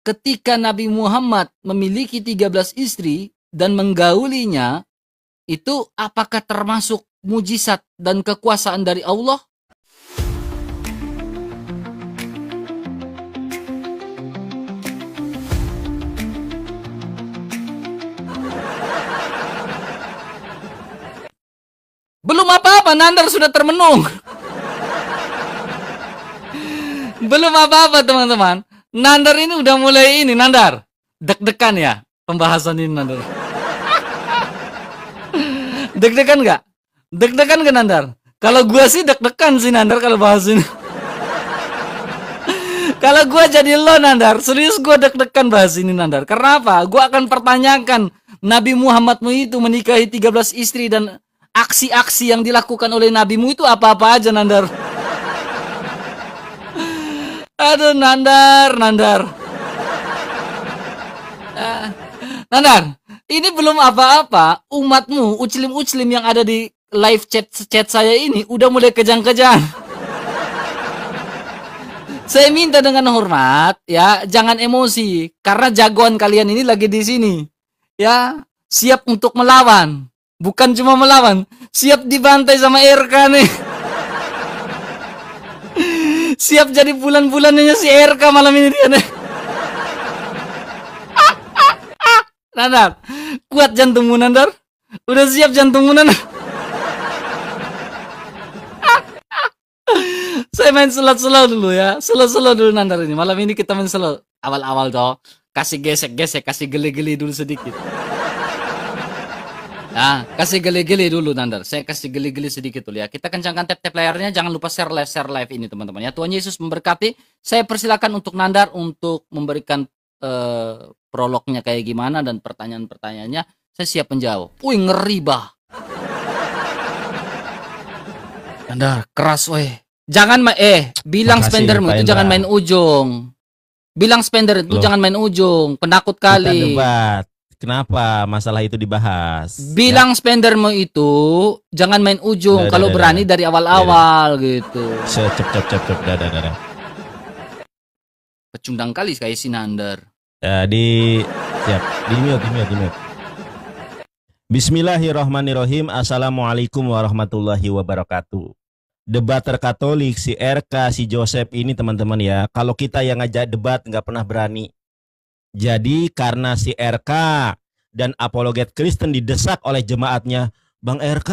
ketika Nabi Muhammad memiliki 13 istri dan menggaulinya, itu apakah termasuk mujizat dan kekuasaan dari Allah? Belum apa-apa, Nandar sudah termenung. Belum apa-apa, teman-teman. Nandar ini udah mulai ini, Nandar. Deg-degan ya pembahasan ini, Nandar. Deg-degan nggak? Deg-degan nggak, Nandar? Kalau gua sih deg-degan sih, Nandar, kalau bahas ini. Kalau gua jadi lo, Nandar, serius gua deg-degan bahas ini, Nandar. Karena apa? Gua akan pertanyakan Nabi Muhammadmu itu menikahi 13 istri dan aksi-aksi yang dilakukan oleh nabimu itu apa-apa aja, Nandar. Aduh, Nandar. Nandar, ini belum apa-apa, umatmu, uclim-uclim yang ada di live chat saya ini udah mulai kejang-kejang. Saya minta dengan hormat, ya, jangan emosi, karena jagoan kalian ini lagi di sini, ya, siap untuk melawan, bukan cuma melawan, siap dibantai sama RK nih. Siap jadi bulan-bulannya si RK malam ini dia nih. Nandar, kuat jantungmu, Nandar. Udah siap jantungmu, Nandar. Saya main slow dulu ya. Slow dulu, Nandar ini. Malam ini kita main slow. Awal-awal toh. Kasih gesek-gesek, kasih geli-geli dulu sedikit. Nah, kasih geli-geli dulu, Nandar. Saya kasih geli-geli sedikit dulu ya. Kita kencangkan tap-tap layarnya. Jangan lupa share live ini, teman-teman ya. Tuhan Yesus memberkati. Saya persilakan untuk Nandar untuk memberikan prolognya kayak gimana dan pertanyaan-pertanyaannya. Saya siap menjawab. Wih, ngeri bah. Nandar, keras weh. Jangan bilang spender itu jangan main ujung. Bilang spender itu jangan main ujung. Penakut kali. Kita debat. Kenapa masalah itu dibahas? Bilang spendermu itu jangan main ujung. Kalau berani dari awal-awal gitu. Cep. Dah. Pecundang kali kayak si Nandar. Siap. Di mute. Bismillahirrahmanirrahim. Assalamualaikum warahmatullahi wabarakatuh. Debater Katolik si RK, si Joseph ini, teman-teman ya. Kalau kita yang ngajak debat nggak pernah berani. Jadi karena si RK dan apologet Kristen didesak oleh jemaatnya, Bang RK,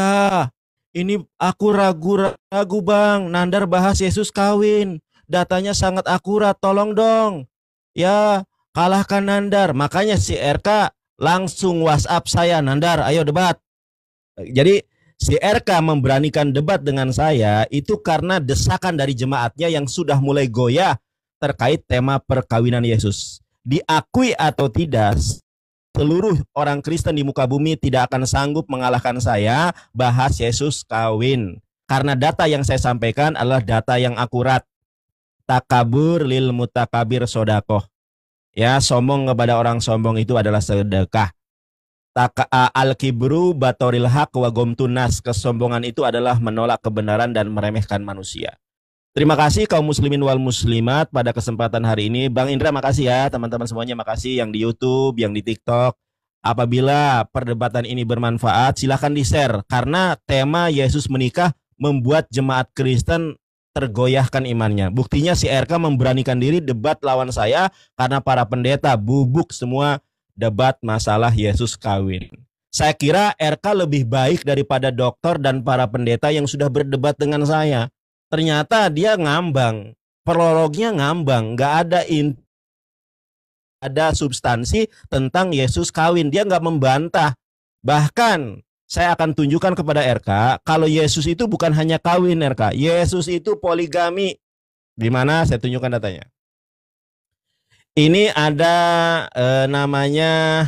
ini aku ragu-ragu Bang, Nandar bahas Yesus kawin, datanya sangat akurat, tolong dong, ya kalahkan Nandar. Makanya si RK langsung WhatsApp saya, Nandar ayo debat. Jadi si RK memberanikan debat dengan saya itu karena desakan dari jemaatnya yang sudah mulai goyah terkait tema perkawinan Yesus. Diakui atau tidak, seluruh orang Kristen di muka bumi tidak akan sanggup mengalahkan saya bahas Yesus kawin. Karena data yang saya sampaikan adalah data yang akurat. Takabur lil mutakabir sodakoh. Ya, sombong kepada orang sombong itu adalah sedekah. Al-kibru batoril haq wa gomtunas. Kesombongan itu adalah menolak kebenaran dan meremehkan manusia. Terima kasih kaum muslimin wal muslimat pada kesempatan hari ini. Bang Indra makasih ya, teman-teman semuanya makasih yang di YouTube, yang di TikTok. Apabila perdebatan ini bermanfaat, silahkan di-share. Karena tema Yesus menikah membuat jemaat Kristen tergoyahkan imannya. Buktinya si RK memberanikan diri debat lawan saya karena para pendeta bubuk semua debat masalah Yesus kawin. Saya kira RK lebih baik daripada dokter dan para pendeta yang sudah berdebat dengan saya. Ternyata dia ngambang, prolognya ngambang, nggak ada substansi tentang Yesus kawin. Dia nggak membantah. Bahkan saya akan tunjukkan kepada RK kalau Yesus itu bukan hanya kawin, RK. Yesus itu poligami. Di mana saya tunjukkan datanya. Ini ada namanya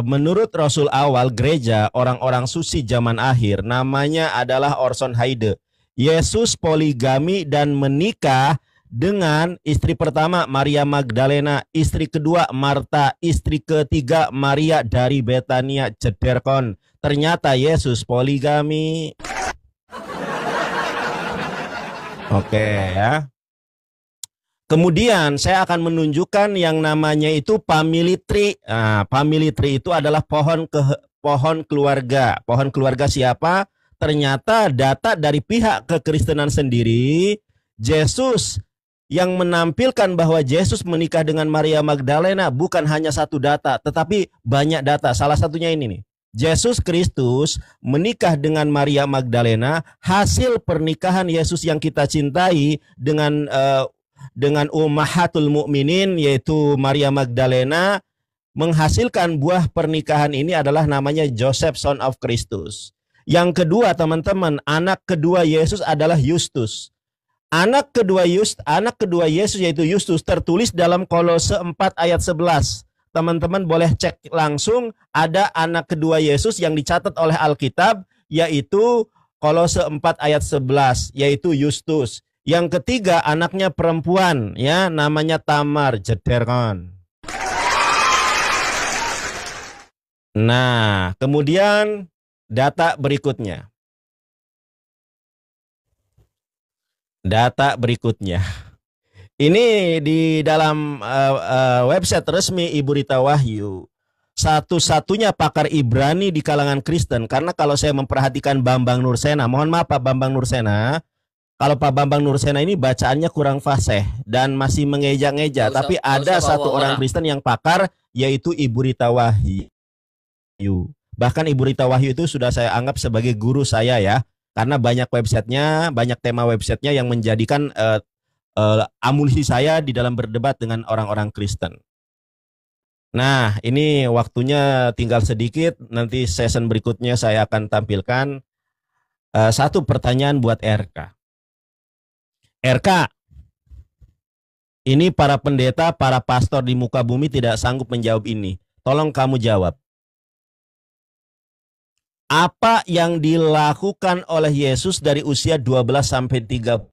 menurut Rasul awal gereja orang-orang suci zaman akhir namanya adalah Orson Hyde. Yesus poligami dan menikah dengan istri pertama Maria Magdalena, istri kedua Marta, istri ketiga Maria dari Betania Jederkon. Ternyata Yesus poligami. Oke ya. Kemudian saya akan menunjukkan yang namanya itu family tree. Nah, family tree itu adalah pohon keluarga. Pohon keluarga siapa? Ternyata data dari pihak kekristenan sendiri, Yesus yang menampilkan bahwa Yesus menikah dengan Maria Magdalena bukan hanya satu data, tetapi banyak data. Salah satunya ini nih. Yesus Kristus menikah dengan Maria Magdalena, hasil pernikahan Yesus yang kita cintai dengan Ummahatul Mukminin yaitu Maria Magdalena, menghasilkan buah pernikahan ini adalah namanya Joseph son of Christus. Yang kedua teman-teman, anak kedua Yesus adalah Justus. Anak kedua Yesus yaitu Justus tertulis dalam Kolose 4 ayat 11. Teman-teman boleh cek langsung, ada anak kedua Yesus yang dicatat oleh Alkitab yaitu Kolose 4 ayat 11 yaitu Justus. Yang ketiga anaknya perempuan ya, namanya Tamar, jeder kan. Nah, kemudian data berikutnya. Ini di dalam website resmi Ibu Rita Wahyu. Satu-satunya pakar Ibrani di kalangan Kristen. Karena kalau saya memperhatikan Bambang Nursena, mohon maaf Pak Bambang Nursena, kalau Pak Bambang Nursena ini bacaannya kurang fasih dan masih mengeja-ngeja. Tapi ada satu orang Kristen yang pakar, yaitu Ibu Rita Wahyu. Bahkan Ibu Rita Wahyu itu sudah saya anggap sebagai guru saya ya. Karena banyak websitenya, banyak tema websitenya yang menjadikan amunisi saya di dalam berdebat dengan orang-orang Kristen. Nah, ini waktunya tinggal sedikit. Nanti season berikutnya saya akan tampilkan satu pertanyaan buat RK. RK, ini para pendeta, para pastor di muka bumi tidak sanggup menjawab ini. Tolong kamu jawab. Apa yang dilakukan oleh Yesus dari usia 12 sampai 30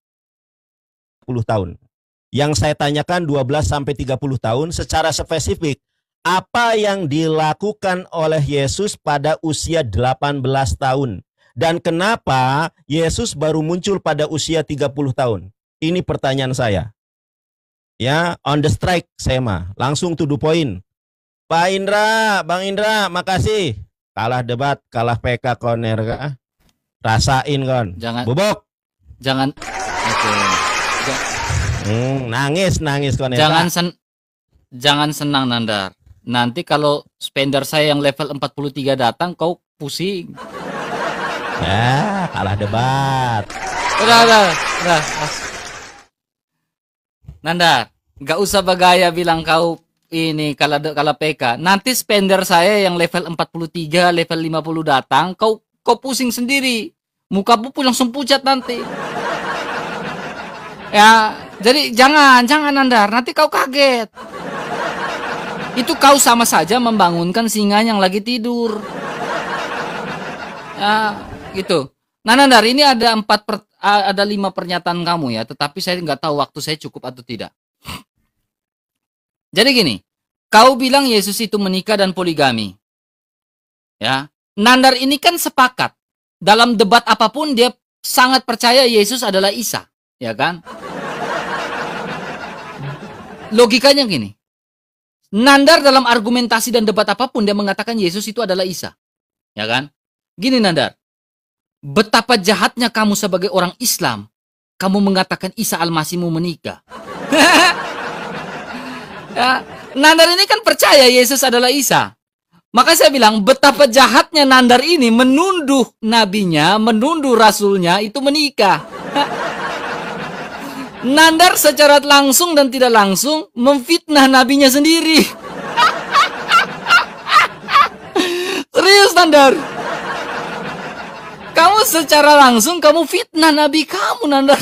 tahun? Yang saya tanyakan 12 sampai 30 tahun secara spesifik. Apa yang dilakukan oleh Yesus pada usia 18 tahun? Dan kenapa Yesus baru muncul pada usia 30 tahun? Ini pertanyaan saya. Ya, on the strike saya mah. Langsung to the point. Pak Indra, Bang Indra, makasih. Kalah debat, kalah PK koner. Rasain kon. Jangan. Bubuk. Jangan. Oke. Nangis koner. Jangan senang Nandar. Nanti kalau spender saya yang level 43 datang, kau pusing. Ya, kalah debat. Udah. Nandar, nggak usah bergaya bilang kau ini kalau PK. Nanti spender saya yang level 43, level 50 datang, kau pusing sendiri. Mukamu pun langsung pucat nanti. Ya, jadi jangan Nandar, nanti kau kaget. Itu kau sama saja membangunkan singa yang lagi tidur. Ya, gitu. Nah Nandar, ini ada 5 pernyataan kamu ya, tetapi saya nggak tahu waktu saya cukup atau tidak. Jadi gini, kau bilang Yesus itu menikah dan poligami. Ya, Nandar ini kan sepakat. Dalam debat apapun dia sangat percaya Yesus adalah Isa, ya kan? Logikanya gini. Nandar dalam argumentasi dan debat apapun dia mengatakan Yesus itu adalah Isa. Ya kan? Gini Nandar. Betapa jahatnya kamu sebagai orang Islam. Kamu mengatakan Isa Al-Masihmu menikah. Ya, Nandar ini kan percaya Yesus adalah Isa. Maka saya bilang betapa jahatnya Nandar ini menunduh nabinya, menunduh rasulnya itu menikah. Nandar secara langsung dan tidak langsung memfitnah nabinya sendiri. Serius Nandar. Kamu secara langsung kamu fitnah nabi kamu Nandar.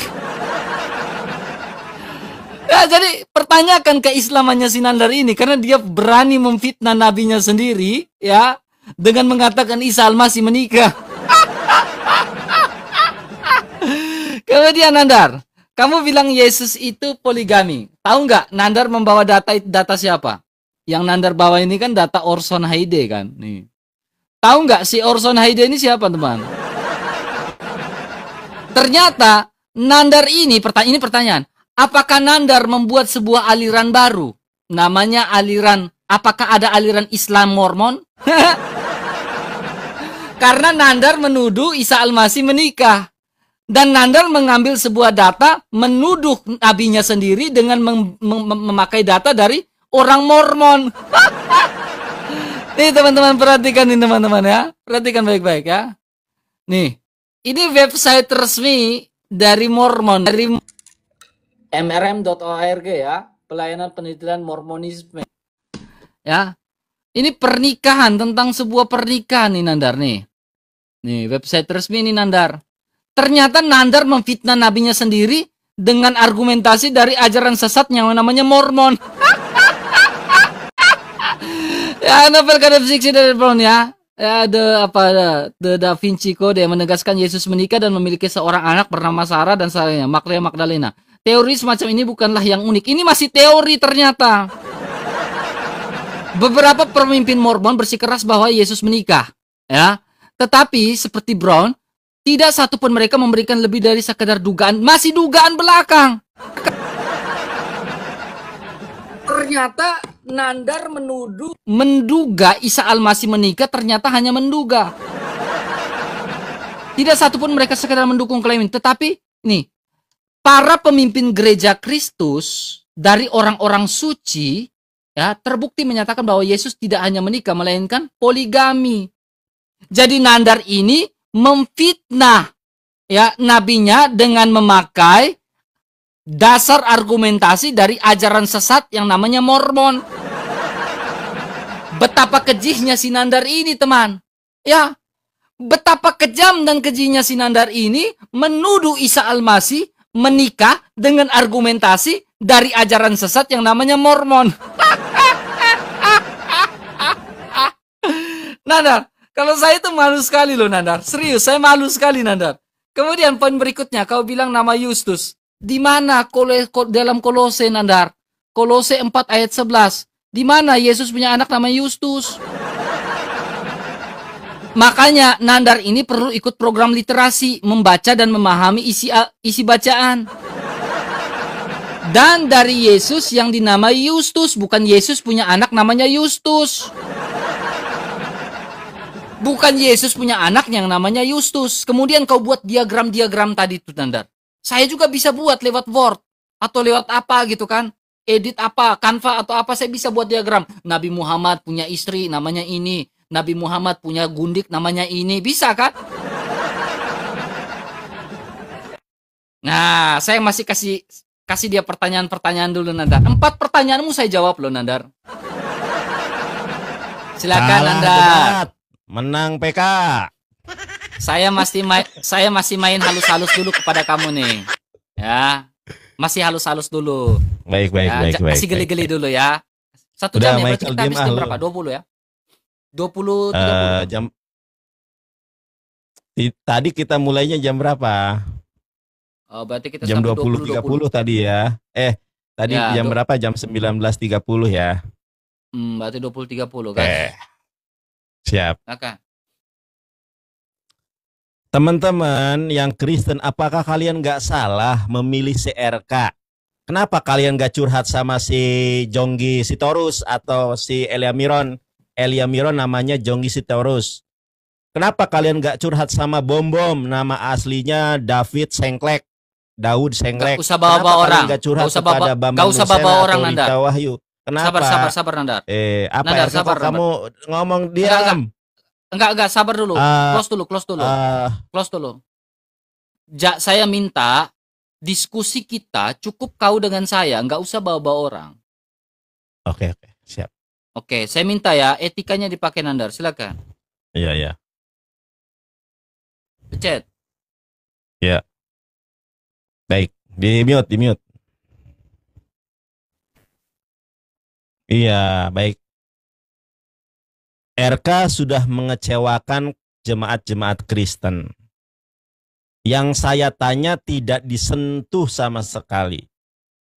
Ya, jadi pertanyakan keislamannya si Nandar ini karena dia berani memfitnah nabinya sendiri ya dengan mengatakan Isa Al-Masih menikah. Kemudian Nandar, kamu bilang Yesus itu poligami. Tahu nggak Nandar membawa data siapa? Yang Nandar bawa ini kan data Orson Haide kan. Nih. Tahu nggak si Orson Haide ini siapa teman? Ternyata Nandar ini pertanyaan. Apakah Nandar membuat sebuah aliran baru? Namanya aliran, apakah ada aliran Islam Mormon? Karena Nandar menuduh Isa Al-Masih menikah. Dan Nandar mengambil sebuah data, menuduh nabinya sendiri dengan memakai data dari orang Mormon. Nih teman-teman, perhatikan nih teman-teman ya. Perhatikan baik-baik ya. Nih, ini website resmi dari Mormon, dari mrm.org ya, pelayanan penelitian Mormonisme. Ya. Ini pernikahan, tentang sebuah pernikahan nih Nandar nih. Nih, website resmi ini Nandar. Ternyata Nandar memfitnah nabinya sendiri dengan argumentasi dari ajaran sesat yang namanya Mormon. Ya, novel karya fiksi dari Brown ya. Ya, The Da Vinci Code yang menegaskan Yesus menikah dan memiliki seorang anak bernama Sarah dan salahnya Maria Magdalena. Teori semacam ini bukanlah yang unik. Ini masih teori ternyata. Beberapa pemimpin Mormon bersikeras bahwa Yesus menikah, ya. Tetapi seperti Brown, tidak satupun mereka memberikan lebih dari sekedar dugaan, masih dugaan belakang. Ternyata Nandar menduga Isa Al-Masih menikah, ternyata hanya menduga. Tidak satupun mereka sekedar mendukung klaim ini. Tetapi, nih, para pemimpin gereja Kristus dari orang-orang suci, ya, terbukti menyatakan bahwa Yesus tidak hanya menikah, melainkan poligami. Jadi Nandar ini memfitnah ya nabinya dengan memakai dasar argumentasi dari ajaran sesat yang namanya Mormon. Betapa kejihnya si Nandar ini, teman. Ya, betapa kejam dan kejihnya si Nandar ini menuduh Isa Al-Masih menikah dengan argumentasi dari ajaran sesat yang namanya Mormon. Nandar, kalau saya itu malu sekali loh Nandar. Serius, saya malu sekali Nandar. Kemudian poin berikutnya, kau bilang nama Justus. Di mana dalam Kolose Nandar? Kolose 4 ayat 11. Di mana Yesus punya anak nama Justus? Makanya Nandar ini perlu ikut program literasi, membaca dan memahami isi bacaan. Dan dari Yesus yang dinamai Justus, bukan Yesus punya anak namanya Justus. Bukan Yesus punya anak yang namanya Justus. Kemudian kau buat diagram-diagram tadi tuh Nandar. Saya juga bisa buat lewat Word atau lewat apa gitu kan. Edit apa, Canva atau apa, saya bisa buat diagram. Nabi Muhammad punya istri namanya ini. Nabi Muhammad punya gundik namanya ini. Bisa kan? Nah, saya masih kasih dia pertanyaan-pertanyaan dulu Nandar. 4 pertanyaanmu saya jawab loh Nandar. Silakan Nandar. Menang PK. Saya masih main halus-halus dulu kepada kamu nih. Ya. Masih halus-halus dulu. Baik. Masih geli-geli dulu ya. 1 jam ya, berarti kita habis jam berapa? 20 ya? 20, 30. Jam tadi kita mulainya jam berapa? Oh, berarti kita jam sampai 20.30 tadi ya. Tadi ya, jam berapa? Jam 19.30 ya. Berarti 20.30 kan. Siap. Oke. Teman-teman yang Kristen, apakah kalian nggak salah memilih CRK? Kenapa kalian nggak curhat sama si Jonggi Sitorus atau si Elia Miron? Elia Miron namanya Jonggi Sitorus. Kenapa kalian nggak curhat sama Bom-Bom? Nama aslinya Daud Sengklek. Gak usah bawa orang. Gak usah bawa orang Nandar. Wahyu. Kenapa? Sabar Nandar. Apa Nandar, ya? Kamu ngomong diam. Enggak, sabar dulu. Close dulu. Saya minta diskusi kita cukup kau dengan saya, enggak usah bawa-bawa orang. Oke, siap. Oke, saya minta ya etikanya dipakai Nandar, silakan. Iya. Pencet. Ya. Baik, di mute. Iya, baik. RK sudah mengecewakan jemaat-jemaat Kristen. Yang saya tanya tidak disentuh sama sekali.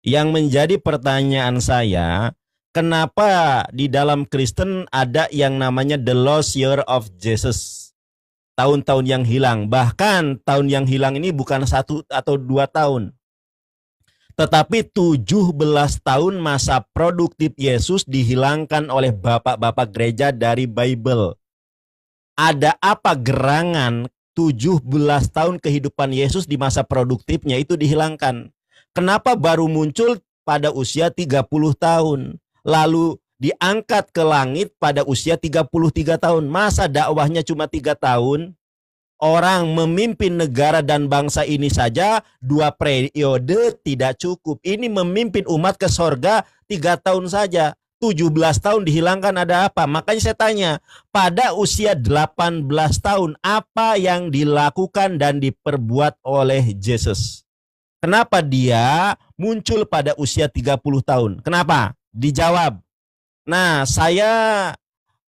Yang menjadi pertanyaan saya, kenapa di dalam Kristen ada yang namanya the lost year of Jesus? Tahun-tahun yang hilang. Bahkan tahun yang hilang ini bukan 1 atau 2 tahun. Tetapi 17 tahun masa produktif Yesus dihilangkan oleh bapak-bapak gereja dari Bible. Ada apa gerangan 17 tahun kehidupan Yesus di masa produktifnya itu dihilangkan? Kenapa baru muncul pada usia 30 tahun? Lalu diangkat ke langit pada usia 33 tahun. Masa dakwahnya cuma 3 tahun? Orang memimpin negara dan bangsa ini saja 2 periode tidak cukup. Ini memimpin umat ke sorga 3 tahun saja. 17 tahun dihilangkan ada apa? Makanya saya tanya, pada usia 18 tahun apa yang dilakukan dan diperbuat oleh Yesus? Kenapa dia muncul pada usia 30 tahun? Kenapa? Dijawab. Nah, saya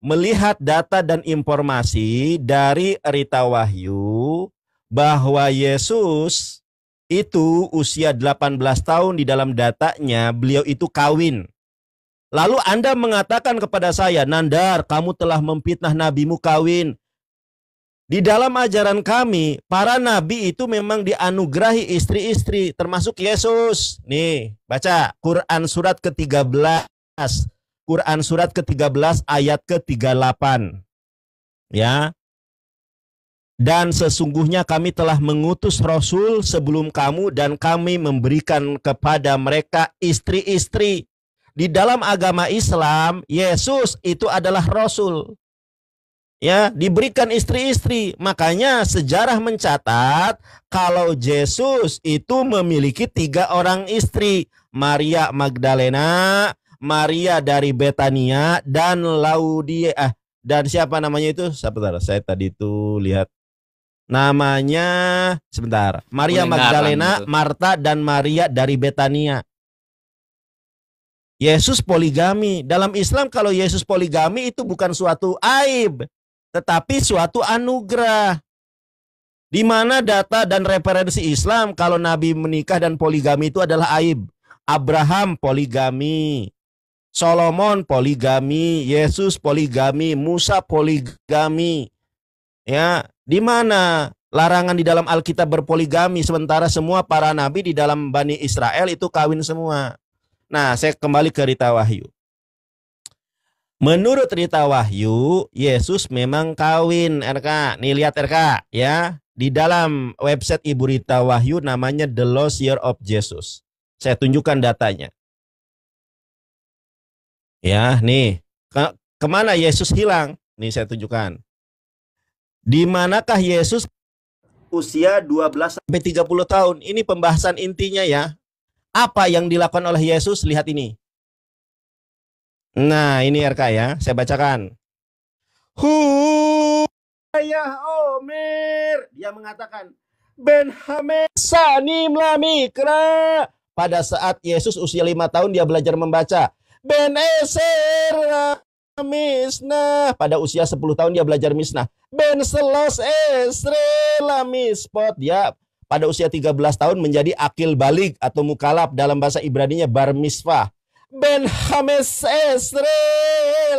melihat data dan informasi dari Rita Wahyu bahwa Yesus itu usia 18 tahun, di dalam datanya beliau itu kawin. Lalu Anda mengatakan kepada saya, Nandar, kamu telah memfitnah nabimu kawin. Di dalam ajaran kami, para nabi itu memang dianugerahi istri-istri, termasuk Yesus. Nih, baca Quran surat ke-13. Quran surat ke-13 ayat ke-38. Ya. Dan sesungguhnya kami telah mengutus Rasul sebelum kamu dan kami memberikan kepada mereka istri-istri. Di dalam agama Islam, Yesus itu adalah Rasul. Ya, diberikan istri-istri. Makanya sejarah mencatat kalau Yesus itu memiliki 3 orang istri. Maria Magdalena, Maria dari Betania, dan Laudia. Dan siapa namanya itu? Sebentar, saya tadi itu lihat. Namanya, sebentar. Maria Magdalena, Marta, dan Maria dari Betania. Yesus poligami. Dalam Islam kalau Yesus poligami itu bukan suatu aib, tetapi suatu anugerah. Di mana data dan referensi Islam kalau Nabi menikah dan poligami itu adalah aib. Abraham poligami, Solomon poligami, Yesus poligami, Musa poligami. Ya, di mana larangan di dalam Alkitab berpoligami, sementara semua para nabi di dalam Bani Israel itu kawin semua. Nah, saya kembali ke Rita Wahyu. Menurut Rita Wahyu, Yesus memang kawin, RK. Nih lihat RK ya. Di dalam website Ibu Rita Wahyu namanya The Lost Year of Jesus. Saya tunjukkan datanya. Ya, nih. Kemana Yesus hilang? Nih saya tunjukkan. Di manakah Yesus usia 12 sampai 30 tahun? Ini pembahasan intinya ya. Apa yang dilakukan oleh Yesus? Lihat ini. Nah, ini RK ya. Saya bacakan. Ayah Omer. Dia mengatakan, Ben Hamesanim Lamikra. Pada saat Yesus usia 5 tahun dia belajar membaca. Ben Eser Misnah. Pada usia 10 tahun dia belajar Misnah. Ben Selos Esre Lamispot. Dia pada usia 13 tahun menjadi akil balik atau mukalaf, dalam bahasa Ibraninya bar misfah. Ben Hames Esre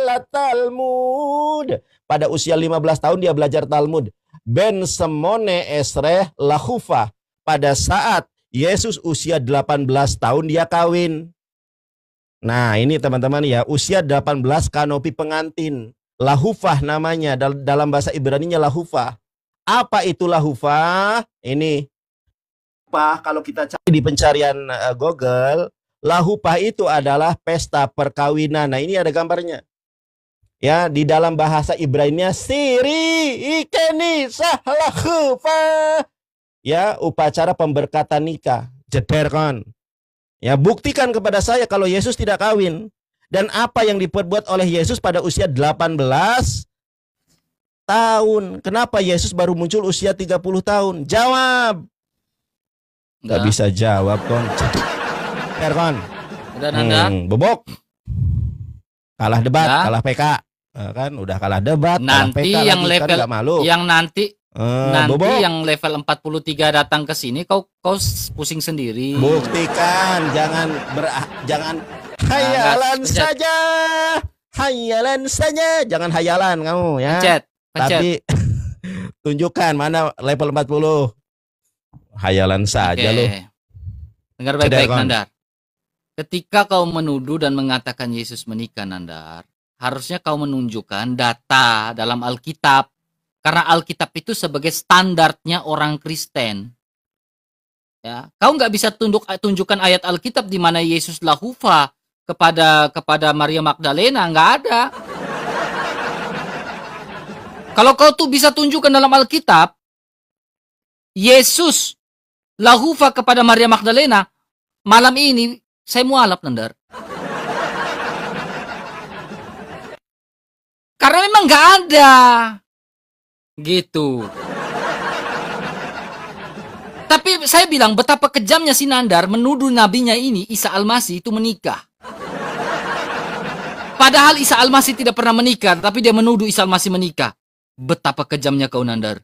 la Talmud. Pada usia 15 tahun dia belajar Talmud. Ben Semone Esre la Hufa. Pada saat Yesus usia 18 tahun dia kawin. Nah, ini teman-teman ya, usia 18 kanopi pengantin. Lahufah namanya, dalam bahasa Ibraninya lahufah. Apa itu lahufah? Ini kalau kita cari di pencarian Google, lahupah itu adalah pesta perkawinan. Nah, ini ada gambarnya. Ya, di dalam bahasa Ibraninya siri ikeni sahlahupah. Ya, upacara pemberkatan nikah. Jederkan. Ya, buktikan kepada saya kalau Yesus tidak kawin. Dan apa yang diperbuat oleh Yesus pada usia 18 tahun. Kenapa Yesus baru muncul usia 30 tahun? Jawab. Gak bisa jawab, Kon. Kon. Udah Nanda. Bobok. Kalah debat, kalah PK. Kan udah kalah debat, nanti kalah PK yang lagi, level kan gak malu. Yang nanti Bobok. yang level 43 datang ke sini kau pusing sendiri. Buktikan, jangan hayalan saja. Hayalan saja, jangan hayalan kamu ya. Pencet. Tapi tunjukkan mana level 40. Hayalan saja loh. Dengar baik-baik, Kawan. Nandar. Ketika kau menuduh dan mengatakan Yesus menikah, Nandar, harusnya kau menunjukkan data dalam Alkitab. Karena Alkitab itu sebagai standarnya orang Kristen. Ya, kau nggak bisa tunjukkan ayat Alkitab di mana Yesus lahufa kepada Maria Magdalena, nggak ada. Kalau kau tuh bisa tunjukkan dalam Alkitab, Yesus lahufa kepada Maria Magdalena, malam ini saya mualaf, Nandar. Karena memang nggak ada. Gitu. Tapi saya bilang betapa kejamnya si Nandar menuduh nabinya ini, Isa Al-Masih, itu menikah. Padahal Isa Al-Masih tidak pernah menikah, tapi dia menuduh Isa Al-Masih menikah. Betapa kejamnya kau, Nandar.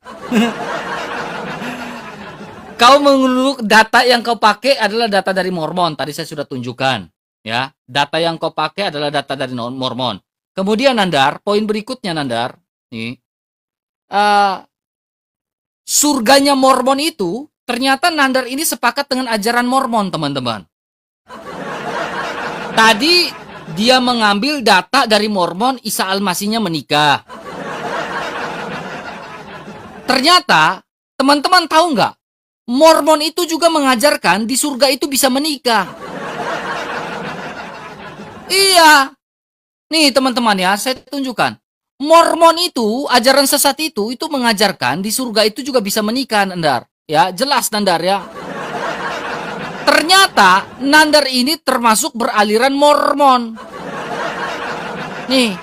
Kau menurut data yang kau pakai adalah data dari Mormon. Tadi saya sudah tunjukkan. Ya, data yang kau pakai adalah data dari Mormon. Kemudian, Nandar, poin berikutnya, Nandar. Nih, surganya Mormon itu, ternyata Nandar ini sepakat dengan ajaran Mormon, teman-teman. Tadi dia mengambil data dari Mormon, Isa Al-Masihnya menikah. Ternyata, teman-teman tahu nggak? Mormon itu juga mengajarkan di surga itu bisa menikah. Iya. Nih teman-teman ya, saya tunjukkan. Mormon itu, ajaran sesat itu mengajarkan di surga itu juga bisa menikah, Nandar. Ya, jelas, Nandar ya. Ternyata, Nandar ini termasuk beraliran Mormon. Nih,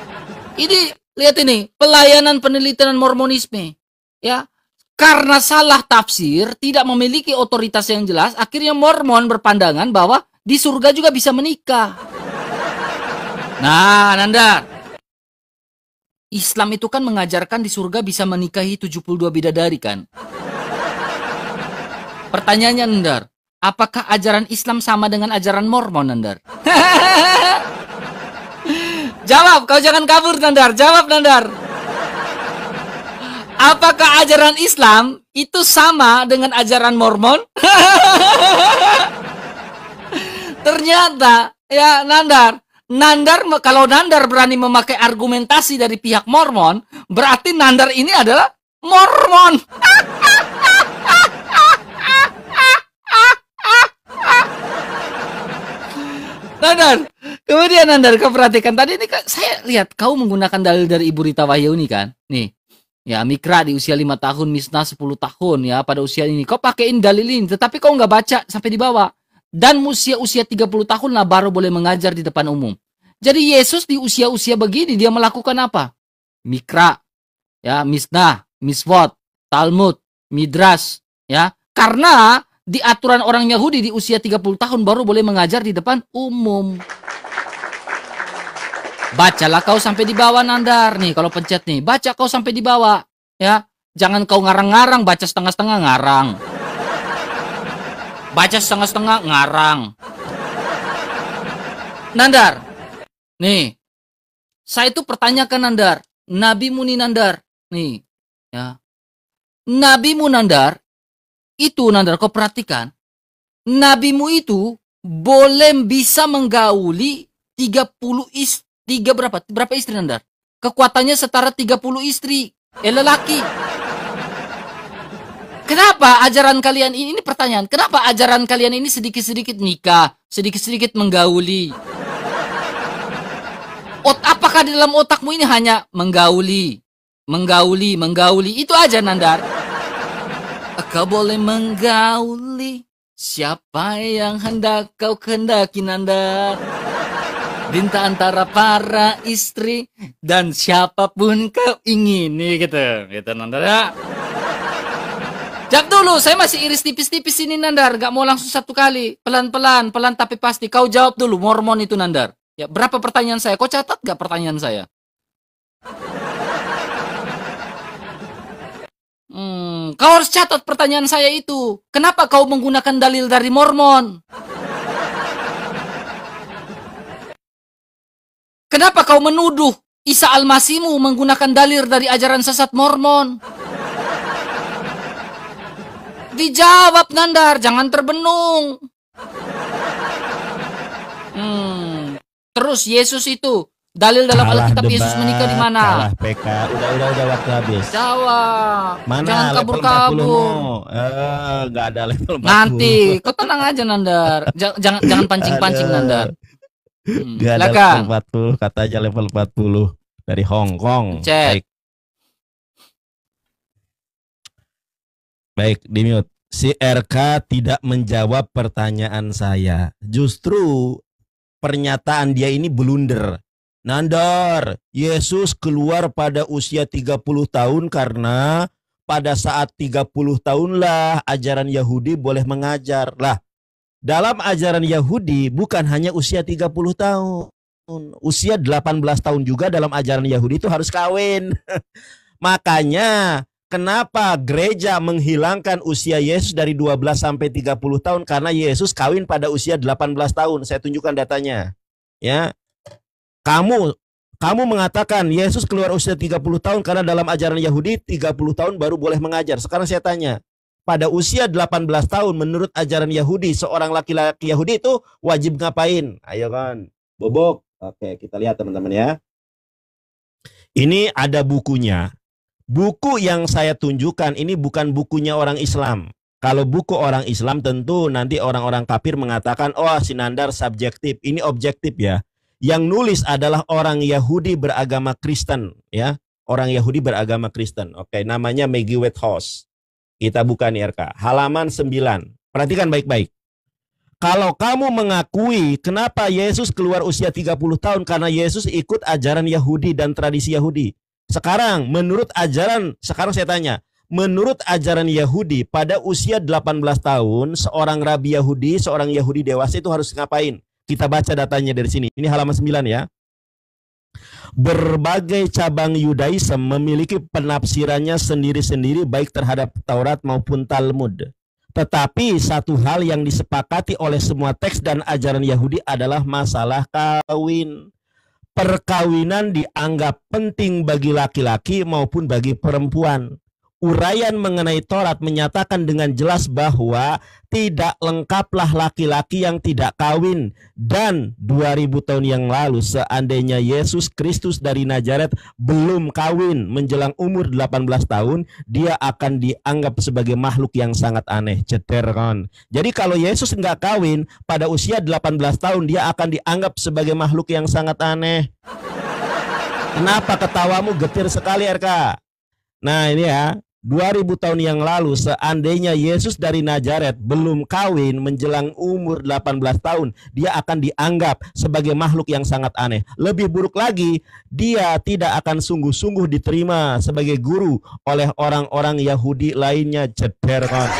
ini, lihat ini, pelayanan penelitian Mormonisme. Ya, karena salah tafsir, tidak memiliki otoritas yang jelas, akhirnya Mormon berpandangan bahwa di surga juga bisa menikah. Nah, Nandar, Islam itu kan mengajarkan di surga bisa menikahi 72 bidadari kan? Pertanyaannya, Nandar, apakah ajaran Islam sama dengan ajaran Mormon, Nandar? Jawab, kau jangan kabur, Nandar. Jawab, Nandar. Apakah ajaran Islam itu sama dengan ajaran Mormon? Ternyata, ya Nandar, kalau Nandar berani memakai argumentasi dari pihak Mormon, berarti Nandar ini adalah Mormon. Nandar, kemudian Nandar, kau perhatikan tadi ini, saya lihat kau menggunakan dalil dari Ibu Rita Wahyuni kan, nih. Ya, Mikra di usia 5 tahun, Misna 10 tahun ya pada usia ini. Kau pakein dalil ini, tetapi kau nggak baca sampai di bawah. Dan usia 30 tahun lah baru boleh mengajar di depan umum. Jadi Yesus di usia-usia begini dia melakukan apa? Mikra, ya, Misna, Miswot, Talmud, Midras, ya. Karena di aturan orang Yahudi di usia 30 tahun baru boleh mengajar di depan umum. Bacalah kau sampai di bawah, Nandar. Nih, kalau pencet nih, baca kau sampai di bawah. Ya, jangan kau ngarang-ngarang, baca setengah-setengah ngarang. Baca setengah-setengah ngarang. Nandar, nih, saya itu pertanyakan Nandar, nabimu nih Nandar, nih, ya. Nabimu Nandar, itu Nandar, kau perhatikan, nabimu itu boleh bisa menggauli 30 istri. Berapa istri, Nandar? Kekuatannya setara 30 istri. Lelaki. Kenapa ajaran kalian ini pertanyaan. Kenapa ajaran kalian ini sedikit-sedikit nikah, sedikit-sedikit menggauli? Apakah di dalam otakmu ini hanya menggauli? Itu aja, Nandar. Kau boleh menggauli siapa yang hendak kau kehendaki, Nandar. Dinta antara para istri dan siapapun kau ingini, gitu Nandar ya. Jawab dulu, saya masih iris tipis-tipis ini Nandar, gak mau langsung satu kali, pelan tapi pasti. Kau jawab dulu, Mormon itu Nandar. Ya, berapa pertanyaan saya? Kau catat gak pertanyaan saya? Kau harus catat pertanyaan saya itu. Kenapa kau menggunakan dalil dari Mormon? Kenapa kau menuduh Isa Al-Masihmu menggunakan dalil dari ajaran sesat Mormon? Dijawab, Nandar, jangan terbenung. Terus Yesus itu dalil dalam Kalah Alkitab Yesus debat, menikah di mana? kalah PK. Udah waktu habis. Jawab. Mana Jangan level kabur-kabur. 40-mu? Nggak ada level 40. Nanti, kau tenang aja Nandar. Jangan pancing-pancing Aduh. Nandar. Nggak ada Silakan. level 40, kata aja level 40 dari Hong Kong. Cek. Baik, di mute. Si RK tidak menjawab pertanyaan saya. Justru pernyataan dia ini blunder. Nandar, Yesus keluar pada usia 30 tahun karena pada saat 30 tahunlah ajaran Yahudi boleh mengajar. Lah, dalam ajaran Yahudi bukan hanya usia 30 tahun. Usia 18 tahun juga dalam ajaran Yahudi itu harus kawin. Makanya kenapa gereja menghilangkan usia Yesus dari 12 sampai 30 tahun? Karena Yesus kawin pada usia 18 tahun. Saya tunjukkan datanya. Ya. Kamu mengatakan Yesus keluar usia 30 tahun karena dalam ajaran Yahudi 30 tahun baru boleh mengajar. Sekarang saya tanya, pada usia 18 tahun menurut ajaran Yahudi, seorang laki-laki Yahudi itu wajib ngapain? Ayo kan, Bobok. Oke, kita lihat teman-teman ya. Ini ada bukunya. Buku yang saya tunjukkan ini bukan bukunya orang Islam. Kalau buku orang Islam tentu nanti orang-orang kafir mengatakan, oh si Nandar subjektif. Ini objektif ya. Yang nulis adalah orang Yahudi beragama Kristen ya. Orang Yahudi beragama Kristen. Oke, namanya Maggie Whitehouse. Kita buka nih RK. Halaman 9. Perhatikan baik-baik. Kalau kamu mengakui kenapa Yesus keluar usia 30 tahun karena Yesus ikut ajaran Yahudi dan tradisi Yahudi. Sekarang saya tanya, menurut ajaran Yahudi pada usia 18 tahun seorang rabi Yahudi, seorang Yahudi dewasa itu harus ngapain? Kita baca datanya dari sini. Ini halaman 9 ya. Berbagai cabang Yudaism memiliki penafsirannya sendiri-sendiri baik terhadap Taurat maupun Talmud. Tetapi satu hal yang disepakati oleh semua teks dan ajaran Yahudi adalah masalah kawin. Perkawinan dianggap penting bagi laki-laki maupun bagi perempuan. Uraian mengenai Taurat menyatakan dengan jelas bahwa tidak lengkaplah laki-laki yang tidak kawin. Dan 2000 tahun yang lalu seandainya Yesus Kristus dari Nazaret belum kawin menjelang umur 18 tahun, dia akan dianggap sebagai makhluk yang sangat aneh. Ceder kan. Jadi kalau Yesus nggak kawin pada usia 18 tahun, dia akan dianggap sebagai makhluk yang sangat aneh. Kenapa ketawamu getir sekali RK? Nah ini ya. 2000 tahun yang lalu seandainya Yesus dari Nazaret belum kawin menjelang umur 18 tahun, dia akan dianggap sebagai makhluk yang sangat aneh. Lebih buruk lagi, dia tidak akan sungguh-sungguh diterima sebagai guru oleh orang-orang Yahudi lainnya. Cederkan.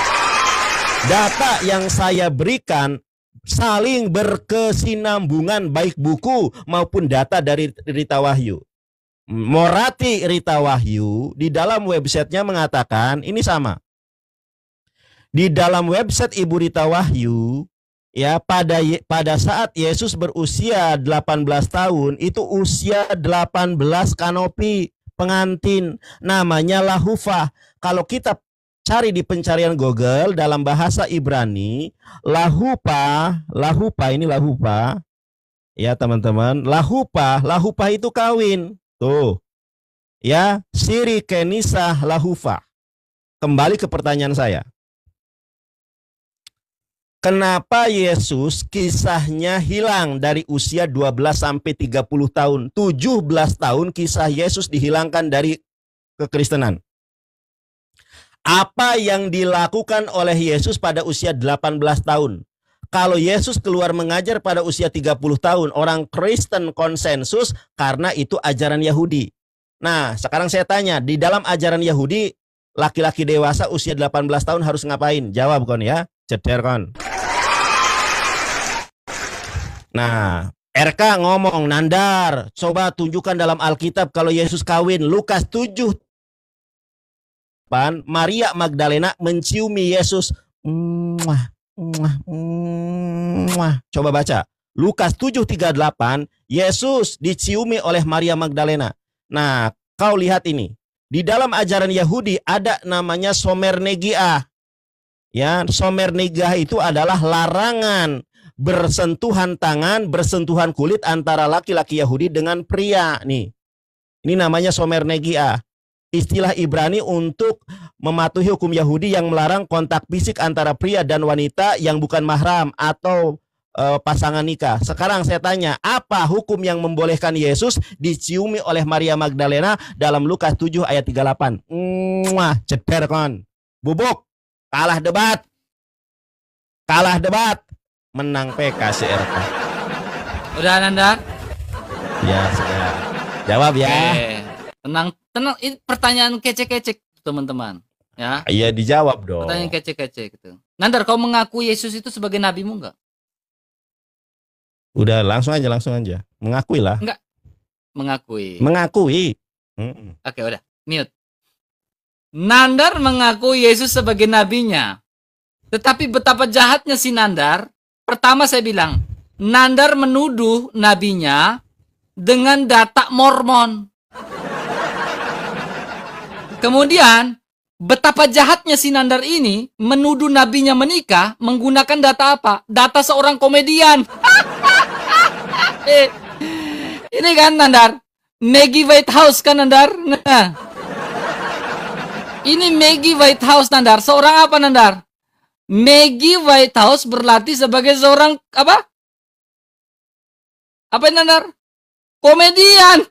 Data yang saya berikan saling berkesinambungan baik buku maupun data dari Rita Wahyu. Morati Rita Wahyu di dalam websitenya mengatakan ini sama. Di dalam website Ibu Rita Wahyu ya pada saat Yesus berusia 18 tahun itu usia 18 kanopi pengantin namanya Lahufah. Kalau kita cari di pencarian Google dalam bahasa Ibrani, Lahupah ini Lahupah ya teman-teman, Lahupah itu kawin. Tuh, ya, Siri Kenisah Lahufa. Kembali ke pertanyaan saya. Kenapa Yesus kisahnya hilang dari usia 12 sampai 30 tahun? 17 tahun kisah Yesus dihilangkan dari kekristenan. Apa yang dilakukan oleh Yesus pada usia 18 tahun? Kalau Yesus keluar mengajar pada usia 30 tahun, orang Kristen konsensus karena itu ajaran Yahudi. Nah, sekarang saya tanya, di dalam ajaran Yahudi, laki-laki dewasa usia 18 tahun harus ngapain? Jawab kon ya, ceder kon. Nah, RK ngomong, Nandar, coba tunjukkan dalam Alkitab kalau Yesus kawin. Lukas 7, Maria Magdalena menciumi Yesus. Coba baca. Lukas 7:38, Yesus diciumi oleh Maria Magdalena. Nah, kau lihat ini. Di dalam ajaran Yahudi ada namanya somernegia. Ya, somer negah itu adalah larangan bersentuhan tangan, bersentuhan kulit antara laki-laki Yahudi dengan pria nih. Ini namanya somer negia. Istilah Ibrani untuk mematuhi hukum Yahudi yang melarang kontak fisik antara pria dan wanita yang bukan mahram atau pasangan nikah. Sekarang saya tanya, apa hukum yang membolehkan Yesus diciumi oleh Maria Magdalena dalam Lukas 7 ayat 38? Ceder kon. Bubuk. Kalah debat, menang PKCRK. Udah Nandar? Ya sudah. Jawab ya. Tenang. Ini pertanyaan kece-kece teman-teman. Ya. Iya dijawab dong. Pertanyaan kece-kece gitu. Nandar, kau mengaku Yesus itu sebagai nabimu enggak? Udah langsung aja. Mengakui lah. Enggak. Mengakui. Oke, udah. Mute. Nandar mengaku Yesus sebagai nabinya. Tetapi betapa jahatnya si Nandar. Pertama saya bilang, Nandar menuduh nabinya dengan data Mormon. Kemudian, betapa jahatnya si Nandar ini menuduh nabinya menikah menggunakan data apa? Data seorang komedian. Ini kan Nandar, Maggie Whitehouse kan Nandar? Nah. Ini Maggie Whitehouse Nandar. Seorang apa Nandar? Maggie Whitehouse berlatih sebagai seorang apa? Apa ini Nandar? Komedian.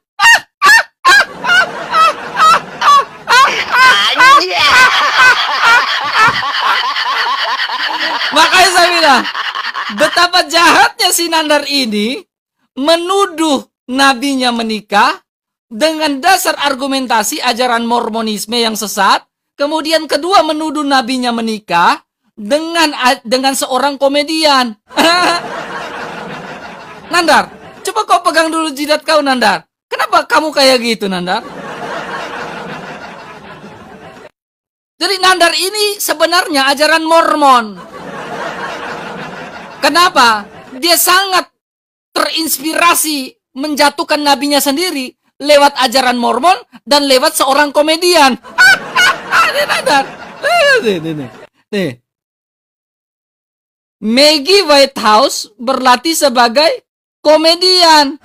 Makanya saya bilang, betapa jahatnya si Nandar ini menuduh nabinya menikah dengan dasar argumentasi ajaran Mormonisme yang sesat. Kemudian kedua menuduh nabinya menikah dengan seorang komedian. Nandar, coba kau pegang dulu jidat kau Nandar. Kenapa kamu kayak gitu Nandar? Jadi Nandar ini sebenarnya ajaran Mormon. Kenapa? Dia sangat terinspirasi menjatuhkan nabinya sendiri lewat ajaran Mormon dan lewat seorang komedian. Nih. Maggie Whitehouse berlatih sebagai komedian.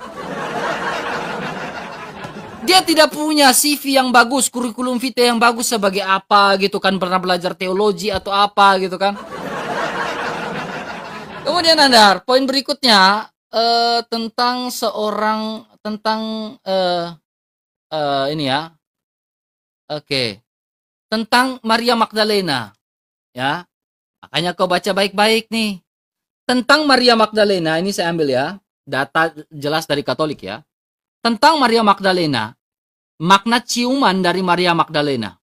Dia tidak punya CV yang bagus, kurikulum vitae yang bagus sebagai apa gitu kan, pernah belajar teologi atau apa gitu kan. Kemudian Nandar, poin berikutnya tentang ini ya. Oke. Tentang Maria Magdalena. Ya. Makanya kau baca baik-baik nih. Tentang Maria Magdalena, ini saya ambil ya. Data jelas dari Katolik ya. Tentang Maria Magdalena. Makna ciuman dari Maria Magdalena.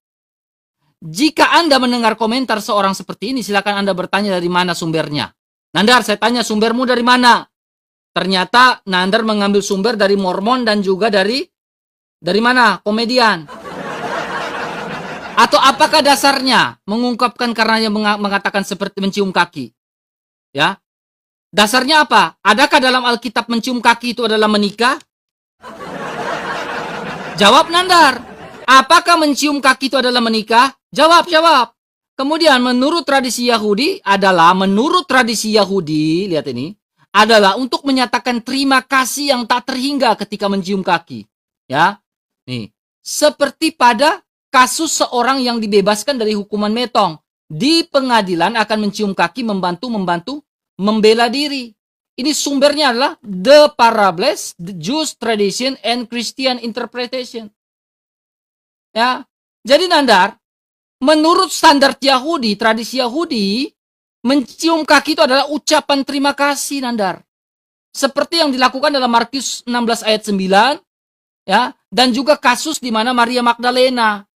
Jika Anda mendengar komentar seorang seperti ini, silakan Anda bertanya dari mana sumbernya. Nandar, saya tanya sumbermu dari mana? Ternyata Nandar mengambil sumber dari Mormon dan juga dari mana? Komedian. Atau apakah dasarnya mengungkapkan karena yang mengatakan seperti mencium kaki? Ya. Dasarnya apa? Adakah dalam Alkitab mencium kaki itu adalah menikah? Jawab Nandar. Apakah mencium kaki itu adalah menikah? Jawab. Kemudian menurut tradisi Yahudi, lihat ini, adalah untuk menyatakan terima kasih yang tak terhingga ketika mencium kaki. Ya. Nih, seperti pada kasus seorang yang dibebaskan dari hukuman metong. Di pengadilan akan mencium kaki membantu membela diri. Ini sumbernya adalah The Parables, The Jewish Tradition and Christian Interpretation. Ya. Jadi Nandar, menurut standar Yahudi, tradisi Yahudi, mencium kaki itu adalah ucapan terima kasih Nandar. Seperti yang dilakukan dalam Markus 16 ayat 9, ya, dan juga kasus di mana Maria Magdalena.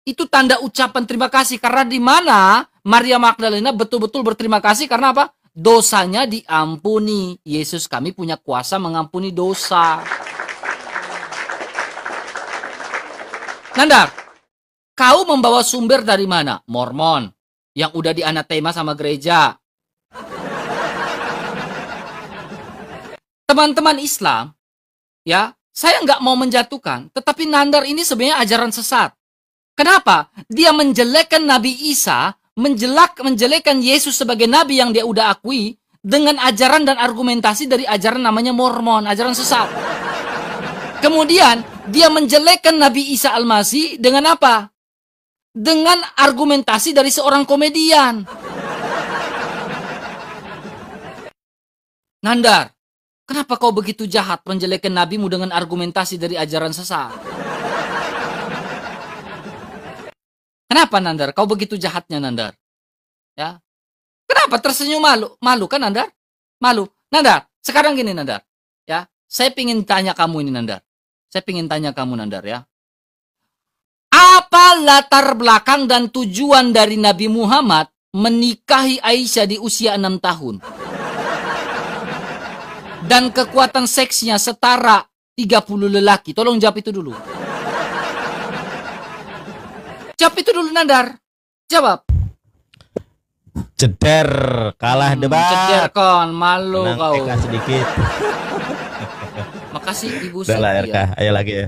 Itu tanda ucapan terima kasih karena di mana Maria Magdalena betul-betul berterima kasih karena apa? Dosanya diampuni. Yesus, kami punya kuasa mengampuni dosa. Nandar, kau membawa sumber dari mana? Mormon, yang udah dianatema sama gereja. Teman-teman Islam, ya, saya nggak mau menjatuhkan, tetapi Nandar ini sebenarnya ajaran sesat. Kenapa? Dia menjelekkan Nabi Isa menjelekkan Yesus sebagai nabi yang dia udah akui dengan ajaran dan argumentasi dari ajaran namanya Mormon, ajaran sesat. Kemudian dia menjelekkan Nabi Isa Al-Masih dengan apa? Dengan argumentasi dari seorang komedian. Nandar, kenapa kau begitu jahat menjelekkan nabimu dengan argumentasi dari ajaran sesat? Kenapa Nandar? Kau begitu jahatnya Nandar? Ya. Kenapa tersenyum malu? Malu kan Nandar? Malu. Nandar, sekarang gini Nandar. Ya, saya pingin tanya kamu ini Nandar. Saya pingin tanya kamu Nandar ya. Apa latar belakang dan tujuan dari Nabi Muhammad menikahi Aisyah di usia 6 tahun? Dan kekuatan seksnya setara 30 lelaki. Tolong jawab itu dulu. Jawab itu dulu Nandar. Jawab. Ceder, kalah debat. Ceder kon, malu Menang kau. RK sedikit. Makasih Ibu Udah lah Setia. RK, ayo lagi ya.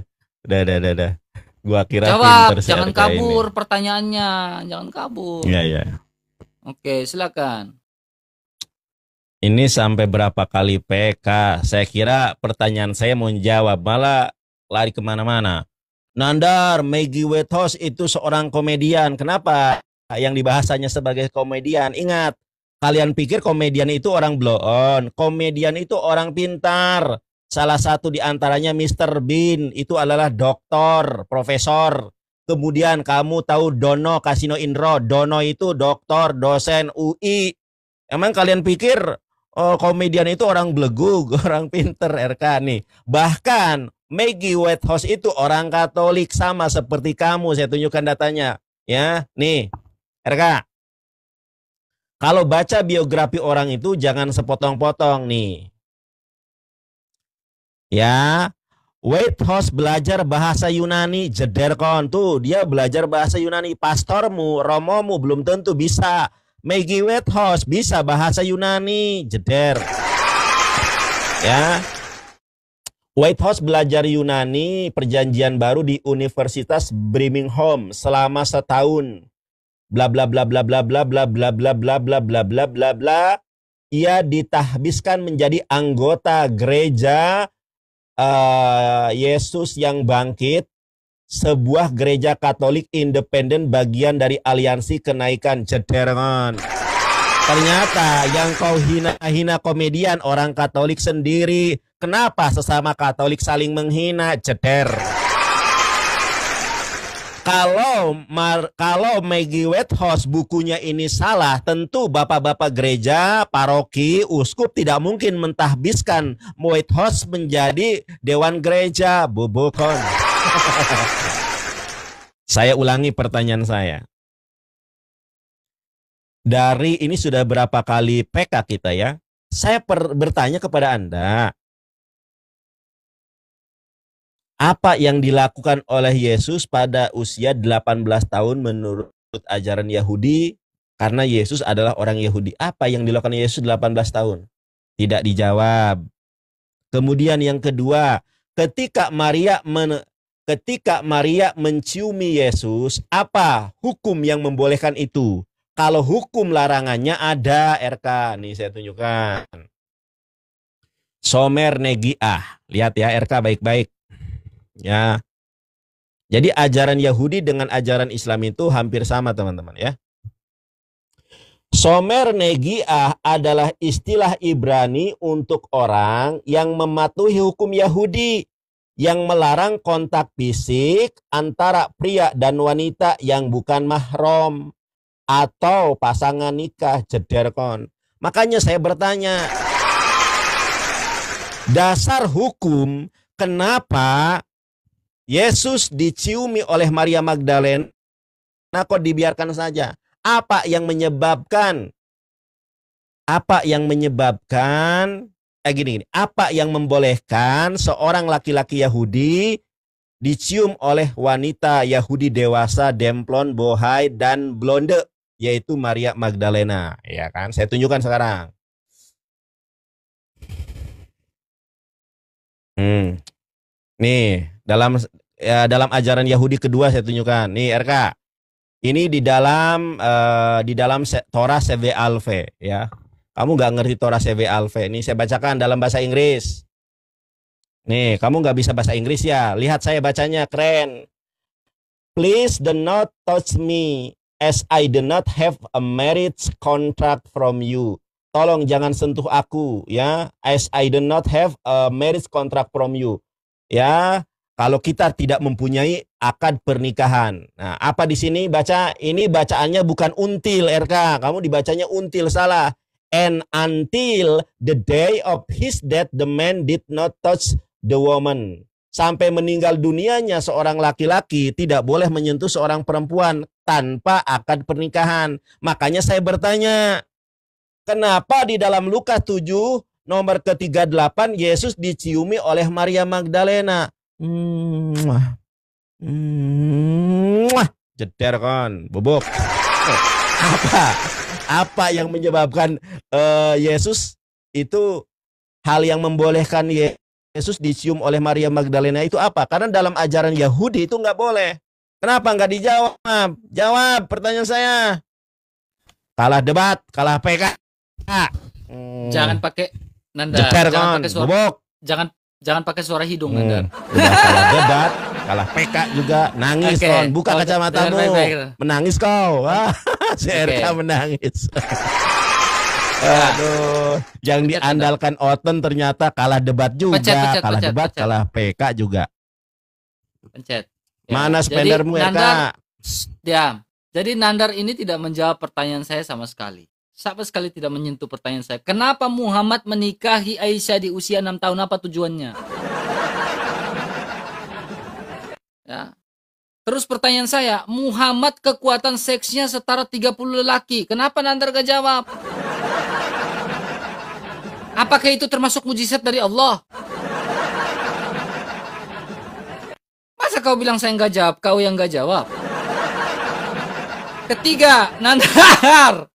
Udah. Gua kira Jawab, pinter si jangan RK kabur pertanyaannya. Jangan kabur. Iya, iya. Oke, silakan. Ini sampai berapa kali PK? Saya kira pertanyaan saya mau jawab, malah lari kemana-mana. Nandar, Maggie Whithouse itu seorang komedian. Kenapa? Yang dibahasanya sebagai komedian. Ingat, kalian pikir komedian itu orang blow on. Komedian itu orang pintar. Salah satu di antaranya Mr. Bean. Itu adalah doktor, profesor. Kemudian kamu tahu Dono Kasino Indro. Dono itu doktor, dosen UI. Emang kalian pikir komedian itu orang belegug, orang pinter RK nih. Bahkan Maggie Whithouse itu orang Katolik sama seperti kamu. Saya tunjukkan datanya. Ya, nih RK. Kalau baca biografi orang itu jangan sepotong-potong nih. Ya, Whithouse belajar bahasa Yunani, jeder kon tuh. Dia belajar bahasa Yunani. Pastormu, romomu belum tentu bisa. Maggie Whithouse bisa bahasa Yunani, jeder. Ya. Whithouse belajar Yunani Perjanjian Baru di Universitas Birmingham selama setahun. Bla bla bla bla bla bla bla bla bla bla bla bla bla bla bla. Ia ditahbiskan menjadi anggota gereja Yesus yang Bangkit, sebuah gereja Katolik independen bagian dari Aliansi Kenaikan Jederman. Ternyata yang kau hina-hina komedian orang Katolik sendiri. Kenapa sesama Katolik saling menghina? Jeder. Kalau Maggie Whithouse bukunya ini salah, tentu bapak-bapak gereja, paroki, uskup tidak mungkin mentahbiskan Whithouse menjadi dewan gereja. Bubukon. Saya ulangi pertanyaan saya. Dari ini sudah berapa kali PK kita ya? Saya bertanya kepada Anda. Apa yang dilakukan oleh Yesus pada usia 18 tahun menurut ajaran Yahudi? Karena Yesus adalah orang Yahudi. Apa yang dilakukan Yesus 18 tahun? Tidak dijawab. Kemudian yang kedua, ketika Maria menciumi Yesus, apa hukum yang membolehkan itu? Kalau hukum larangannya ada RK. Nih saya tunjukkan. Somer Negiah. Lihat ya RK baik-baik. Ya. Jadi ajaran Yahudi dengan ajaran Islam itu hampir sama teman-teman ya. Somer Negiah adalah istilah Ibrani untuk orang yang mematuhi hukum Yahudi yang melarang kontak fisik antara pria dan wanita yang bukan mahram atau pasangan nikah, jederkon. Makanya saya bertanya, dasar hukum kenapa Yesus diciumi oleh Maria Magdalena kok dibiarkan saja? Apa yang menyebabkan apa yang membolehkan seorang laki-laki Yahudi dicium oleh wanita Yahudi dewasa, demplon, bohai, dan blonde, yaitu Maria Magdalena, ya kan? Saya tunjukkan sekarang. Nih, dalam ajaran Yahudi kedua saya tunjukkan. Nih RK. Ini di dalam Torah CV Alve ya. Kamu nggak ngerti Torah CV Alve. Ini saya bacakan dalam bahasa Inggris. Nih, kamu nggak bisa bahasa Inggris ya. Lihat saya bacanya keren. Please do not touch me as I do not have a marriage contract from you. Tolong jangan sentuh aku ya, as I do not have a marriage contract from you. Ya, kalau kita tidak mempunyai akad pernikahan. Nah, apa di sini baca? Ini bacaannya bukan until RK. Kamu dibacanya until, salah. And until the day of his death the man did not touch the woman. Sampai meninggal dunianya seorang laki-laki tidak boleh menyentuh seorang perempuan tanpa akad pernikahan. Makanya saya bertanya, kenapa di dalam Lukas 7 nomor ke-38 Yesus diciumi oleh Maria Magdalena? Jeder kan, bobok. Apa yang menyebabkan Yesus itu, hal yang membolehkan Yesus dicium oleh Maria Magdalena itu apa? Karena dalam ajaran Yahudi itu nggak boleh. Kenapa nggak dijawab? Jawab pertanyaan saya. Kalah debat, kalah PK. Jangan pakai Nandar. Jeper Jangan kan, pakai suara. bobok. Jangan pakai suara hidung Nandar. Udah kalah debat, kalah PK juga, nangis Oke. kon. Buka kacamatamu, Baik. menangis kau. Si RK menangis. Aduh, yang Pencet, diandalkan Oten ternyata kalah debat juga, kalah debat, pencet. kalah PK juga. Pencet. Ya, Mana jadi spendermu RK? Nandar, diam. Jadi Nandar ini tidak menjawab pertanyaan saya sama sekali. Sama sekali tidak menyentuh pertanyaan saya. Kenapa Muhammad menikahi Aisyah di usia 6 tahun? Apa tujuannya? Ya. Terus pertanyaan saya, Muhammad kekuatan seksnya setara 30 lelaki. Kenapa Nandar gak jawab? Apakah itu termasuk mujizat dari Allah? Masa kau bilang saya nggak jawab, kau yang nggak jawab? Ketiga, Nandar,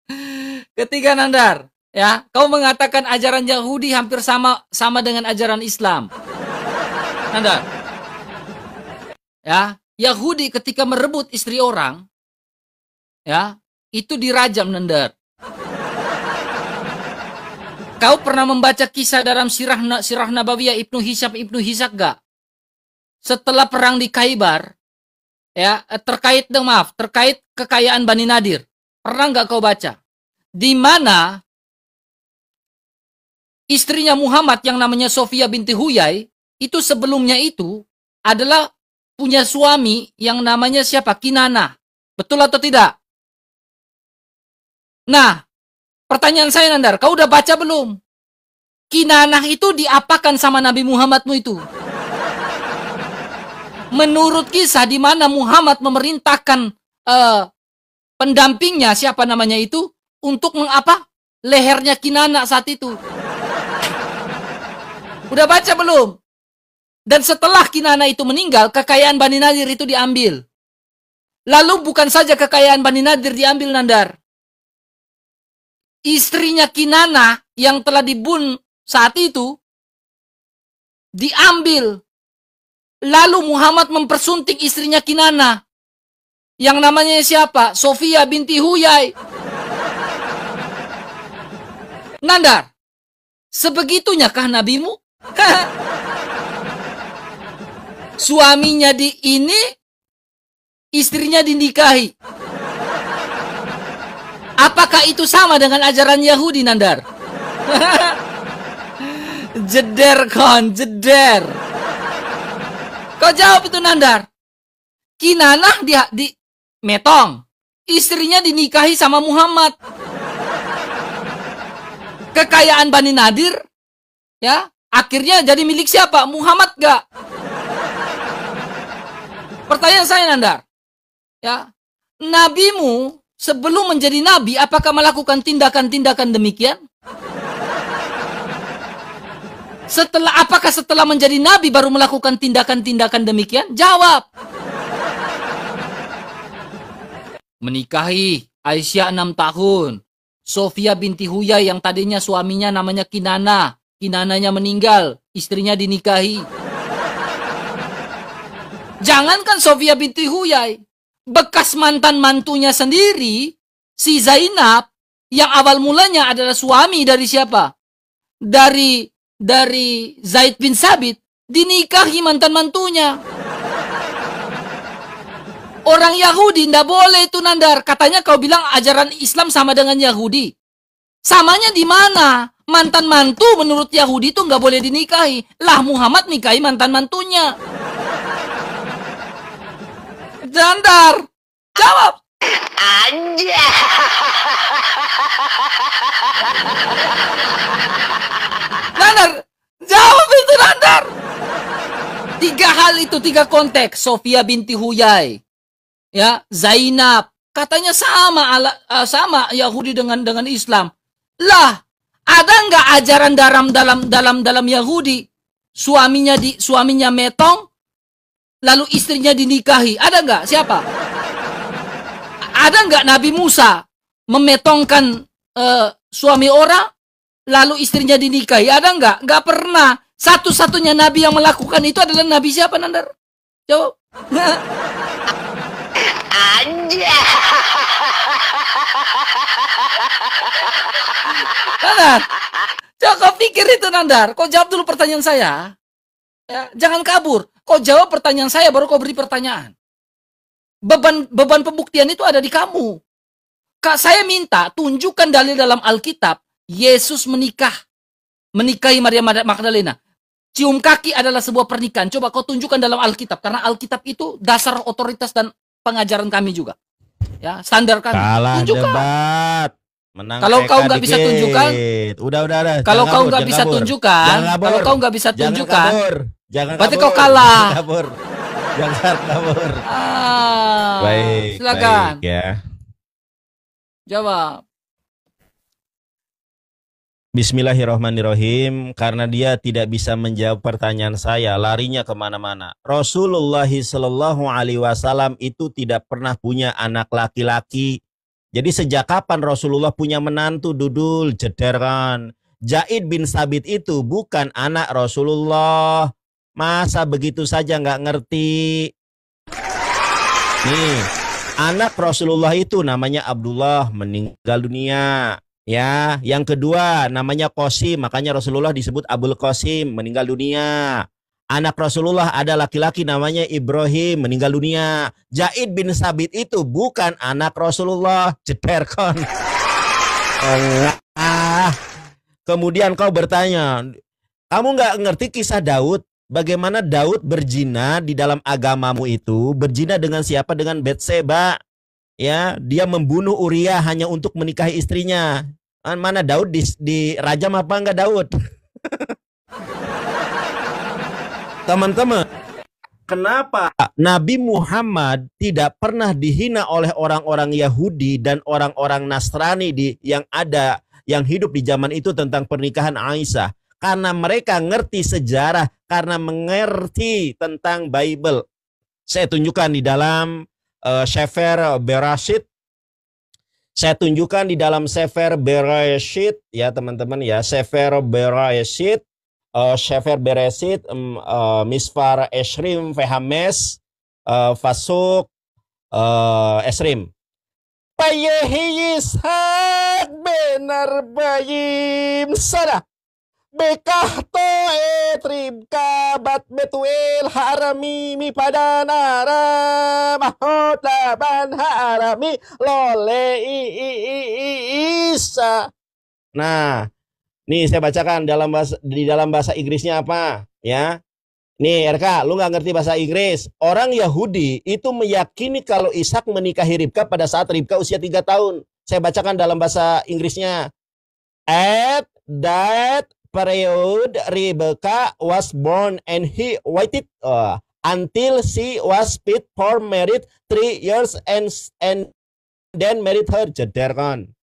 ya, kau mengatakan ajaran Yahudi hampir sama dengan ajaran Islam. Nandar, ya, Yahudi ketika merebut istri orang, ya, itu dirajam, Nandar. Kau pernah membaca kisah dalam Sirah Nabawiyah Ibnu Hishak gak? Setelah perang di Khaybar, ya, terkait kekayaan Bani Nadir. Pernah nggak kau baca? Di mana istrinya Muhammad yang namanya Sofia binti Huyai, itu sebelumnya itu adalah punya suami yang namanya siapa? Kinana. Betul atau tidak? Nah, pertanyaan saya Nandar, kau udah baca belum? Kinanah itu diapakan sama Nabi Muhammadmu itu? Menurut kisah di mana Muhammad memerintahkan pendampingnya, siapa namanya itu, untuk mengapa? Lehernya Kinana saat itu. Udah baca belum? Dan setelah Kinana itu meninggal, kekayaan Bani Nadir itu diambil. Lalu bukan saja kekayaan Bani Nadir diambil, Nandar. Istrinya Kinana yang telah dibunuh saat itu diambil. Lalu Muhammad mempersunting istrinya Kinana yang namanya siapa? Sofia binti Huyai. Nandar, sebegitunya kah nabimu? Suaminya istrinya dinikahi. Apakah itu sama dengan ajaran Yahudi, Nandar? Jeder. Kau jawab itu, Nandar. Kinanah di metong. Istrinya dinikahi sama Muhammad. Kekayaan Bani Nadir, ya, akhirnya jadi milik siapa? Muhammad gak? Pertanyaan saya, Nandar. Ya, nabimu sebelum menjadi nabi, apakah melakukan tindakan-tindakan demikian? Apakah setelah menjadi nabi baru melakukan tindakan-tindakan demikian? Jawab. Menikahi Aisyah 6 tahun. Sofia binti Huyai yang tadinya suaminya namanya Kinana. Kinananya meninggal, istrinya dinikahi. Jangankan Sofia binti Huyai, bekas mantan mantunya sendiri, si Zainab, yang awal mulanya adalah suami dari siapa? Dari Zaid bin Sabit, dinikahi mantan mantunya. Orang Yahudi ndak boleh itu, Nandar. Katanya kau bilang ajaran Islam sama dengan Yahudi. Samanya di mana? Mantan mantu menurut Yahudi itu nggak boleh dinikahi. Lah Muhammad nikahi mantan mantunya. Nandar, jawab. Aja. Nandar, jawab itu, Nandar. 3 hal itu, 3 konteks. Sofia binti Huyai, ya, Zainab, katanya sama Yahudi dengan Islam. Lah, ada nggak ajaran dalam Yahudi suaminya metong, lalu istrinya dinikahi? Ada nggak? Siapa? Ada nggak Nabi Musa memetongkan suami orang, lalu istrinya dinikahi? Ada nggak? Nggak pernah. Satu-satunya Nabi yang melakukan itu adalah Nabi siapa, Nandar? Jawab. Aja. Nandar, coba kau pikir itu, Nandar. Kau jawab dulu pertanyaan saya. Ya, jangan kabur. Kau jawab pertanyaan saya, baru kau beri pertanyaan. Beban pembuktian itu ada di kamu. Kak, saya minta tunjukkan dalil dalam Alkitab Yesus menikahi Maria Magdalena. Cium kaki adalah sebuah pernikahan. Coba kau tunjukkan dalam Alkitab, karena Alkitab itu dasar otoritas dan pengajaran kami juga. Ya, standar kami. Kalah tunjukkan. Debat. Menang kalau kau nggak dikit. bisa tunjukkan, udah. Kalau kau nggak bisa tunjukkan, kalau kau nggak bisa tunjukkan, jangan berarti kabur. kau kalah. Jangan kabur. Baik. Silakan. Baik, ya. Jawab. Bismillahirrahmanirrahim. Karena dia tidak bisa menjawab pertanyaan saya, larinya kemana-mana. Rasulullah Shallallahu Alaihi Wasallam itu tidak pernah punya anak laki-laki. Jadi sejak kapan Rasulullah punya menantu? Dudul, jeder kan. Zaid bin Sabit itu bukan anak Rasulullah. Masa begitu saja nggak ngerti? Nih, anak Rasulullah itu namanya Abdullah, meninggal dunia. Ya, yang kedua namanya Qasim, makanya Rasulullah disebut Abul Qasim, meninggal dunia. Anak Rasulullah ada laki-laki namanya Ibrahim, meninggal dunia. Zaid bin Sabit itu bukan anak Rasulullah, jederkon. Kemudian kau bertanya, kamu nggak ngerti kisah Daud? Bagaimana Daud berzina di dalam agamamu itu? Berzina dengan siapa? Dengan Batseba. Ya, dia membunuh Uria hanya untuk menikahi istrinya. Mana Daud di rajam apa enggak Daud? Teman-teman, kenapa Nabi Muhammad tidak pernah dihina oleh orang-orang Yahudi dan orang-orang Nasrani yang hidup di zaman itu tentang pernikahan Aisyah? Karena mereka ngerti sejarah, karena mengerti tentang Bible. Saya tunjukkan di dalam Sefer Bereshit. Saya tunjukkan di dalam Sefer Bereshit, ya teman-teman ya, Sefer Bereshit. Sefer Bereshit, Misfar Esrim Fehames, Fasuk Esrim. Payehi Ishak benar bayim sada. Bekah toe tribka bat betuel harami mi padanara mahot laban harami lole isa. Nah, nih saya bacakan di dalam bahasa Inggrisnya apa ya. Nih RK, lu nggak ngerti bahasa Inggris. Orang Yahudi itu meyakini kalau Ishak menikahi Ribka pada saat Ribka usia 3 tahun. Saya bacakan dalam bahasa Inggrisnya. At that period Rebecca was born and he waited until she was fit for marriage 3 years and then married her. Jeder kan.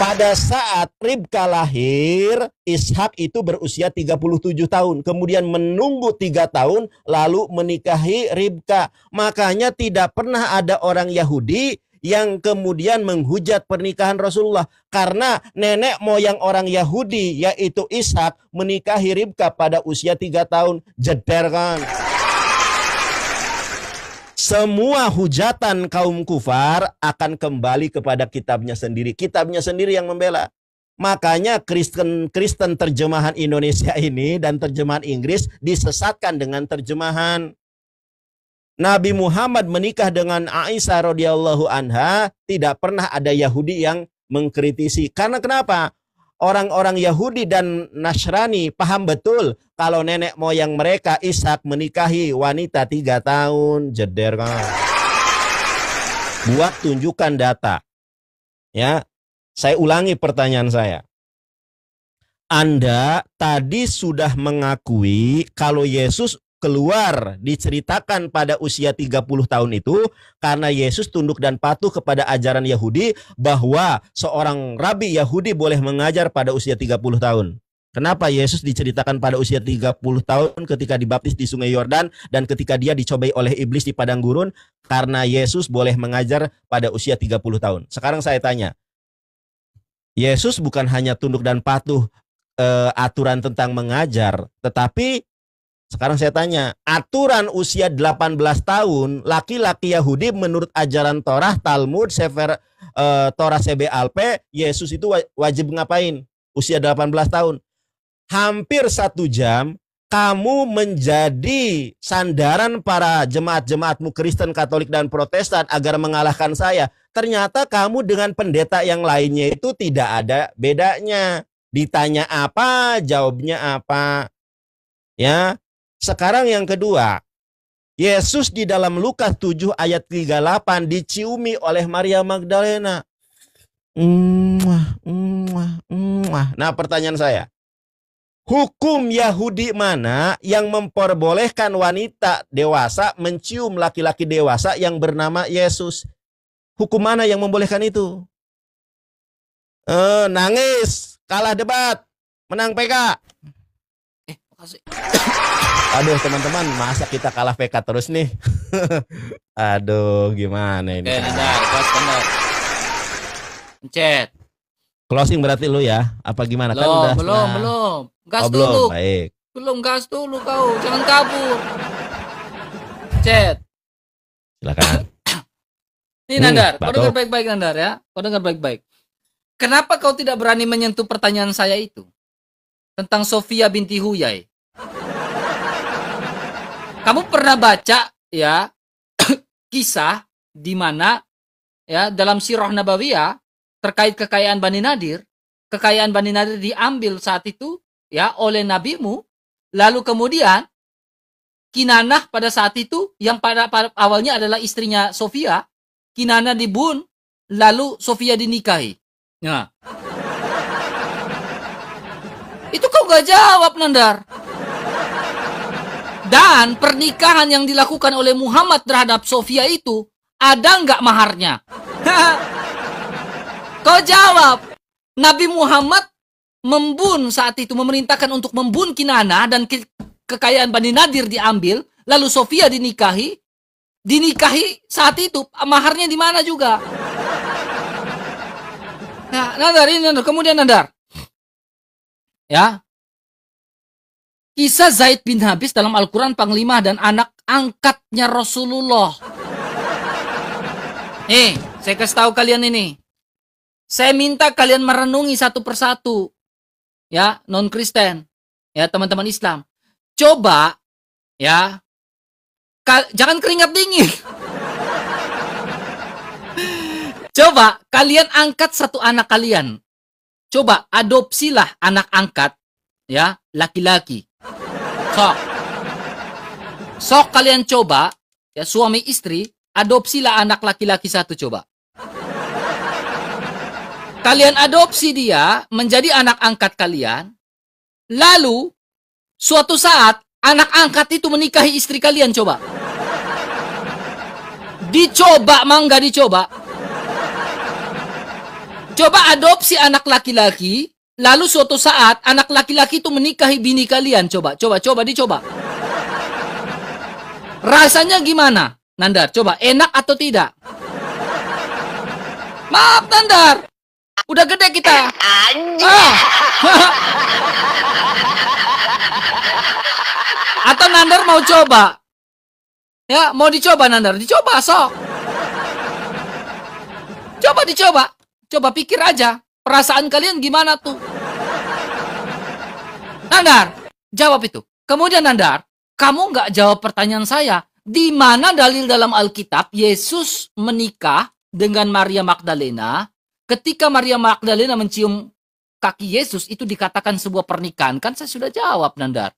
Pada saat Ribka lahir, Ishak itu berusia 37 tahun. Kemudian menunggu 3 tahun, lalu menikahi Ribka. Makanya tidak pernah ada orang Yahudi yang kemudian menghujat pernikahan Rasulullah. Karena nenek moyang orang Yahudi, yaitu Ishak, menikahi Ribka pada usia 3 tahun. Jeder kan. semua hujatan kaum kufar akan kembali kepada kitabnya sendiri. Kitabnya sendiri yang membela. Makanya Kristen terjemahan Indonesia ini dan terjemahan Inggris disesatkan dengan terjemahan. Nabi Muhammad menikah dengan Aisyah radhiyallahu anha, tidak pernah ada Yahudi yang mengkritisi. Karena kenapa? Orang-orang Yahudi dan Nasrani paham betul kalau nenek moyang mereka Ishak menikahi wanita 3 tahun. Jeder kan. Buat tunjukkan data. Ya, saya ulangi pertanyaan saya. Anda tadi sudah mengakui kalau Yesus keluar diceritakan pada usia 30 tahun itu karena Yesus tunduk dan patuh kepada ajaran Yahudi bahwa seorang rabi Yahudi boleh mengajar pada usia 30 tahun. Kenapa Yesus diceritakan pada usia 30 tahun ketika dibaptis di Sungai Yordan dan ketika dia dicobai oleh iblis di padang gurun? Karena Yesus boleh mengajar pada usia 30 tahun. Sekarang saya tanya, Yesus bukan hanya tunduk dan patuh aturan tentang mengajar, tetapi sekarang saya tanya, aturan usia 18 tahun, laki-laki Yahudi menurut ajaran Torah, Talmud, Sefer Torah CBLP, Yesus itu wajib ngapain? Usia 18 tahun. Hampir 1 jam, kamu menjadi sandaran para jemaat-jemaatmu Kristen, Katolik, dan Protestan agar mengalahkan saya. Ternyata kamu dengan pendeta yang lainnya itu tidak ada bedanya. Ditanya apa, jawabnya apa. Ya. Sekarang yang kedua, Yesus di dalam Lukas 7 ayat 38 diciumi oleh Maria Magdalena. Nah, pertanyaan saya, hukum Yahudi mana yang memperbolehkan wanita dewasa mencium laki-laki dewasa yang bernama Yesus? Hukum mana yang membolehkan itu? Nangis, kalah debat, menang PK. Makasih. Aduh teman-teman, masa kita kalah PK terus nih? Aduh, gimana ini? Oke, benar. Pencet. Closing berarti lu ya? Apa gimana? Kan udah Belum. Gas belum. dulu. Baik. Belum, gas dulu kau. Jangan kabur. Pencet. Silakan. Nih Nandar, kau Batuk. dengar baik-baik Nandar ya. Kau dengar baik-baik. Kenapa kau tidak berani menyentuh pertanyaan saya itu? Tentang Sofia binti Huyai. Kamu pernah baca ya kisah di mana ya dalam Sirah Nabawiyah terkait kekayaan Bani Nadir. Kekayaan Bani Nadir diambil saat itu ya oleh nabimu, lalu kemudian Kinanah pada saat itu yang pada awalnya adalah istrinya Sofia, Kinanah dibunuh, lalu Sofia dinikahi. Nah, itu kau gak jawab Nandar. Dan pernikahan yang dilakukan oleh Muhammad terhadap Sofia itu ada nggak maharnya? Kau jawab, Nabi Muhammad membun saat itu, memerintahkan untuk membun Kinanah dan kekayaan Bani Nadir diambil, lalu Sofia dinikahi saat itu maharnya di mana juga? Nah, Nandar ini Nandar, kemudian Nandar, ya. Kisah Zaid bin Habis dalam Al-Quran panglima dan anak angkatnya Rasulullah. Saya kasih tahu kalian ini. Saya minta kalian merenungi satu persatu. Ya, non-Kristen. Ya, teman-teman Islam. Coba, ya. Jangan keringat dingin. Coba, kalian angkat satu anak kalian. Coba, adopsilah anak angkat. Ya, laki-laki. Sok kalian coba, ya suami istri, adopsilah anak laki-laki satu coba. Kalian adopsi dia menjadi anak angkat kalian. Lalu, suatu saat, anak angkat itu menikahi istri kalian coba. Dicoba, mangga dicoba. Coba adopsi anak laki-laki. Lalu suatu saat anak laki-laki itu menikahi bini kalian. Coba dicoba. Rasanya gimana? Nandar, coba enak atau tidak? Maaf Nandar. Udah gede kita. Atau Nandar mau coba? Ya, mau dicoba Nandar, dicoba sok. Coba dicoba. Coba pikir aja, perasaan kalian gimana tuh? Nandar, jawab itu. Kemudian Nandar, kamu nggak jawab pertanyaan saya. Di mana dalil dalam Alkitab Yesus menikah dengan Maria Magdalena? Ketika Maria Magdalena mencium kaki Yesus, itu dikatakan sebuah pernikahan. Kan saya sudah jawab Nandar.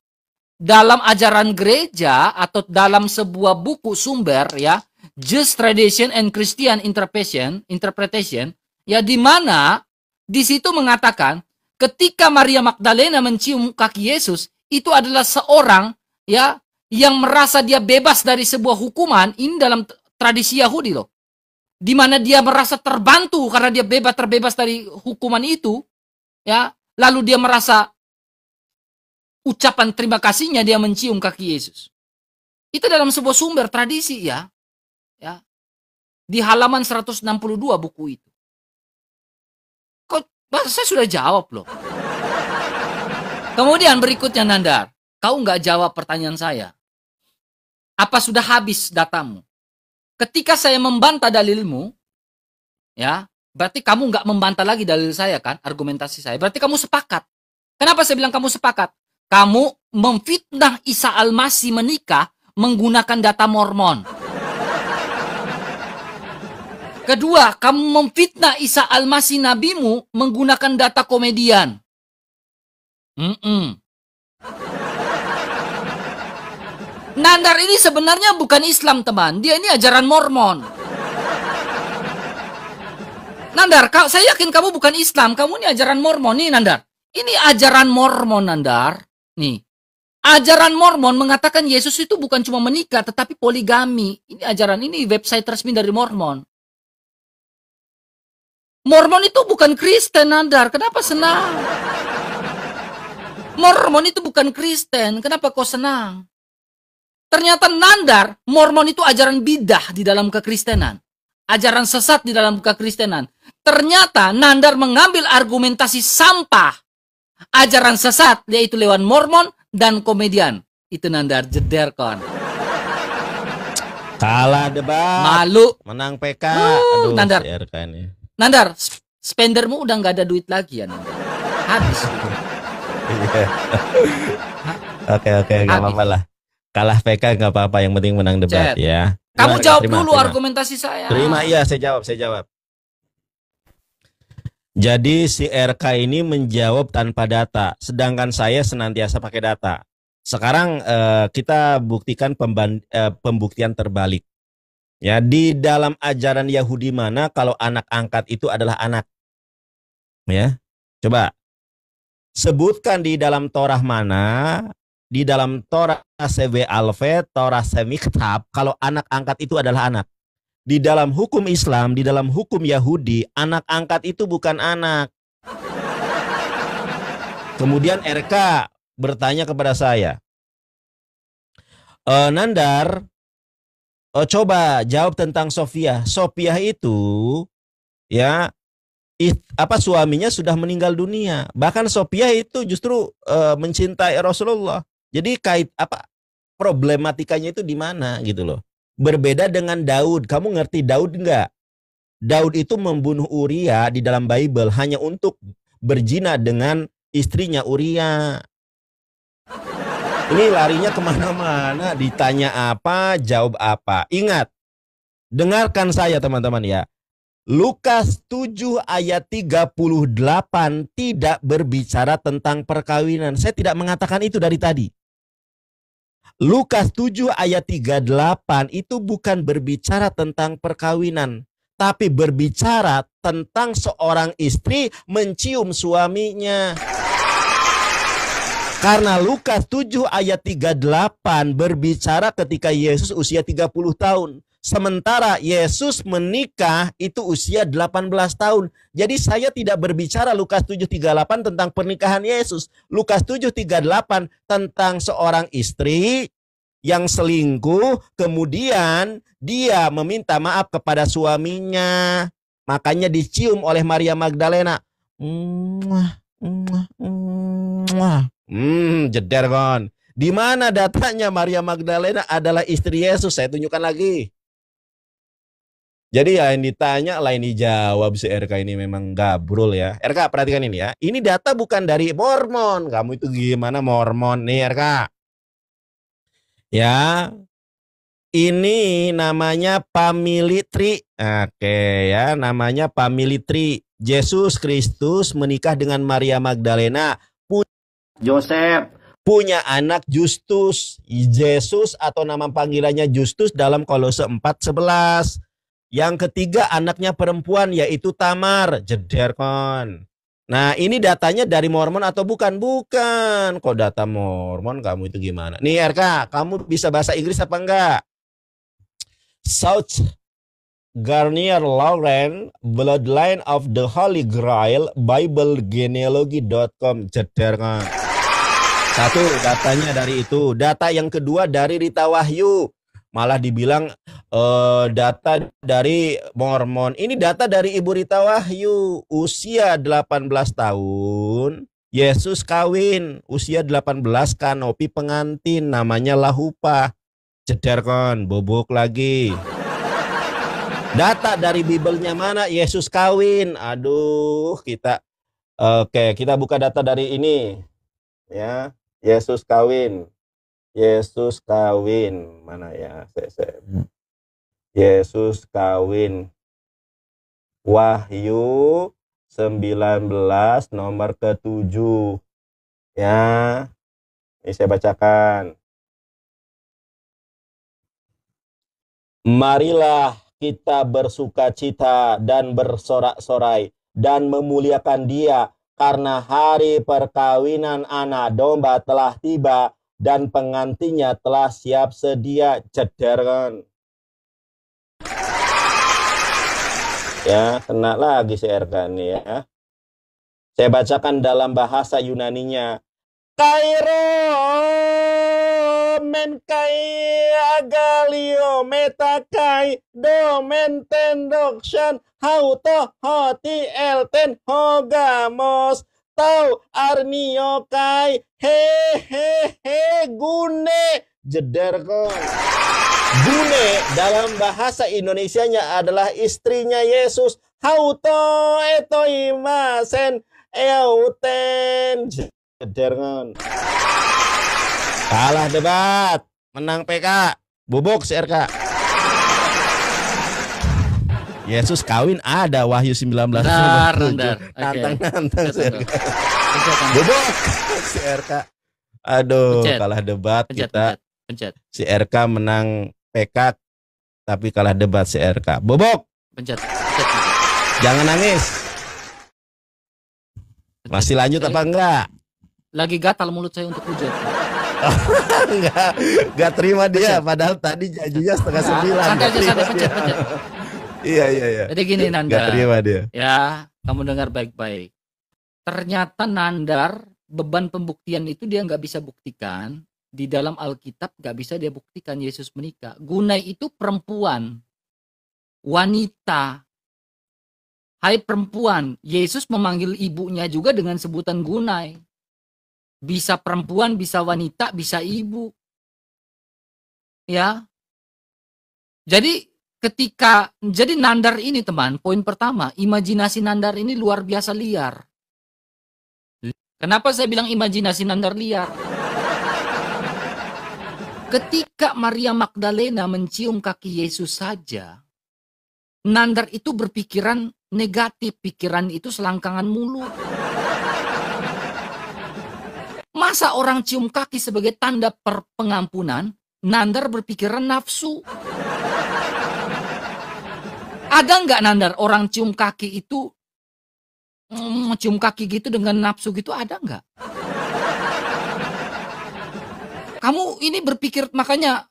Dalam ajaran gereja atau dalam sebuah buku sumber ya, Jewish Tradition and Christian Interpretation ya, di mana di situ mengatakan ketika Maria Magdalena mencium kaki Yesus, itu adalah seorang ya yang merasa dia bebas dari sebuah hukuman. Ini dalam tradisi Yahudi loh, di mana dia merasa terbantu karena dia terbebas dari hukuman itu ya, lalu dia merasa ucapan terima kasihnya dia mencium kaki Yesus. Itu dalam sebuah sumber tradisi ya. Ya. Di halaman 162 buku itu. Kok saya sudah jawab loh. Kemudian berikutnya Nandar, kau nggak jawab pertanyaan saya. Apa sudah habis datamu? Ketika saya membantah dalilmu, ya, berarti kamu nggak membantah lagi dalil saya kan, argumentasi saya. Berarti kamu sepakat. Kenapa saya bilang kamu sepakat? Kamu memfitnah Isa Al-Masih menikah menggunakan data Mormon. Kedua, kamu memfitnah Isa Al-Masih nabimu menggunakan data komedian. Nandar ini sebenarnya bukan Islam teman, dia ini ajaran Mormon. Nandar, saya yakin kamu bukan Islam, kamu ini ajaran Mormon nih Nandar. Ini ajaran Mormon Nandar. Nih, ajaran Mormon mengatakan Yesus itu bukan cuma menikah, tetapi poligami. Ini ajaran, ini website resmi dari Mormon. Mormon itu bukan Kristen, Nandar. Kenapa senang? Mormon itu bukan Kristen. Kenapa kau senang? Ternyata Nandar, Mormon itu ajaran bidah di dalam kekristenan. Ajaran sesat di dalam kekristenan. Ternyata Nandar mengambil argumentasi sampah. Ajaran sesat, yaitu lewat Mormon dan komedian. Itu Nandar, jeder kon. Kalah debat. Malu. Menang PK. Aduh, Nandar. Nandar, spendermu udah nggak ada duit lagi ya Nandar. Habis. Oke, nggak apa-apa lah. Kalah PK nggak apa-apa, yang penting menang debat ya. Kamu jawab dulu argumentasi saya. Terima, iya saya jawab. Jadi si RK ini menjawab tanpa data, sedangkan saya senantiasa pakai data. Sekarang kita buktikan pembuktian terbalik. Ya, di dalam ajaran Yahudi mana kalau anak angkat itu adalah anak? Ya, coba sebutkan di dalam Torah mana, di dalam Torah Sewe Alfet, Torah Semiktab, kalau anak angkat itu adalah anak. Di dalam hukum Islam, di dalam hukum Yahudi, anak angkat itu bukan anak. Kemudian RK bertanya kepada saya, Nandar, coba jawab tentang Sofia. Sofia itu, ya, suaminya sudah meninggal dunia. Bahkan Sofia itu justru mencintai Rasulullah. Jadi problematikanya itu di mana gitu loh. Berbeda dengan Daud. Kamu ngerti Daud enggak? Daud itu membunuh Uria di dalam Bible hanya untuk berzina dengan istrinya Uria. Ini larinya kemana-mana. Ditanya apa, jawab apa. Ingat, dengarkan saya teman-teman ya. Lukas 7 ayat 38 tidak berbicara tentang perkawinan. Saya tidak mengatakan itu dari tadi. Lukas 7 ayat 38 itu bukan berbicara tentang perkawinan, tapi berbicara tentang seorang istri mencium suaminya. Karena Lukas 7 ayat 38 berbicara ketika Yesus usia 30 tahun. Sementara Yesus menikah itu usia 18 tahun. Jadi saya tidak berbicara Lukas 7:38 tentang pernikahan Yesus. Lukas 7:38 tentang seorang istri yang selingkuh, kemudian dia meminta maaf kepada suaminya. Makanya dicium oleh Maria Magdalena. Jeder kon. Di mana datanya Maria Magdalena adalah istri Yesus? Saya tunjukkan lagi. Jadi ya yang ditanya lah ini jawab si RK ini memang gabrul ya. RK perhatikan ini ya. Ini data bukan dari Mormon. Kamu itu gimana Mormon nih RK? Ya. Ini namanya family tree. Oke ya, namanya family tree. Yesus Kristus menikah dengan Maria Magdalena. Joseph punya anak Justus. Yesus atau nama panggilannya Justus dalam Kolose 4:11. Yang ketiga anaknya perempuan yaitu Tamar. Jeder kon. Nah ini datanya dari Mormon atau bukan? Bukan. Kok data Mormon kamu itu gimana? Nih RK, kamu bisa bahasa Inggris apa enggak? South Garnier Lauren, Bloodline of the Holy Grail, BibleGenealogy.com. Jeder kon. Satu, datanya dari itu. Data yang kedua dari Rita Wahyu. Malah dibilang data dari Mormon. Ini data dari Ibu Rita Wahyu. Usia 18 tahun. Yesus kawin. Usia 18, kanopi pengantin. Namanya Lahupa. Jeder kon, bobok lagi. Data dari Bibelnya mana? Yesus kawin. Aduh, kita buka data dari ini. Ya, Yesus kawin. Yesus kawin. Mana ya? Yesus kawin. Wahyu 19 nomor ke-7. Ya. Ini saya bacakan. Marilah kita bersukacita dan bersorak-sorai dan memuliakan Dia karena hari perkawinan anak domba telah tiba dan pengantinnya telah siap sedia. Jeder kan. Ya, kena lagi si RK nih ya. Saya bacakan dalam bahasa Yunaninya. Kairo men kai agalio metakai domen tendokshan hauto hoti elten hogamos tau arnio kai he gune. Jeder kon. Gune dalam bahasa Indonesianya adalah istrinya Yesus. Hauto etoimasen euten. Jeder kon. Kalah debat, menang PK, bubuk si RK. Yesus kawin ada Wahyu 19. Nandar. Nantang si RK. Bubuk si RK. Aduh, kalah debat kita. Pencet. Si RK menang PK tapi kalah debat si RK. Bobok. Pencet. Jangan nangis. Masih lanjut apa enggak? Lagi gatal mulut saya untuk hujat. Enggak terima dia. Padahal tadi janjinya 8:30. Santai aja, pencet. Iya. Jadi gini Nandar. Enggak terima dia. Ya, kamu dengar baik-baik. Ternyata Nandar, beban pembuktian itu dia nggak bisa buktikan. Di dalam Alkitab nggak bisa dia buktikan Yesus menikah. Gunai itu perempuan. Wanita. Hai perempuan, Yesus memanggil ibunya juga dengan sebutan Gunai. Bisa perempuan, bisa wanita, bisa ibu. Ya. Jadi Nandar ini teman, poin pertama, imajinasi Nandar ini luar biasa liar. Kenapa saya bilang imajinasi Nandar liar? Ketika Maria Magdalena mencium kaki Yesus saja, Nandar itu berpikiran negatif, pikiran itu selangkangan mulut. Masa orang cium kaki sebagai tanda pengampunan, Nandar berpikiran nafsu. Ada nggak Nandar orang cium kaki itu, cium kaki gitu dengan nafsu gitu, ada nggak? Kamu ini berpikir, makanya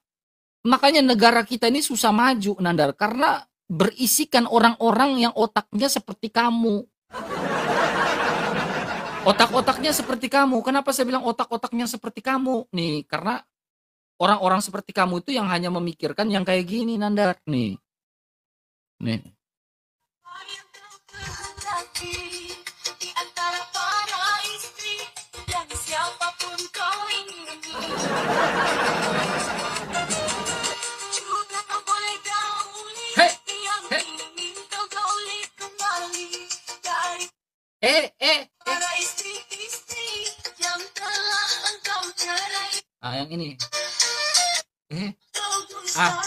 negara kita ini susah maju Nandar, karena berisikan orang-orang yang otaknya seperti kamu. Otak-otaknya seperti kamu. Kenapa saya bilang otak-otaknya seperti kamu? Nih, karena orang-orang seperti kamu itu yang hanya memikirkan yang kayak gini, Nandar. Nih. Hei, hei. Eh. Ah, yang ini. Ah.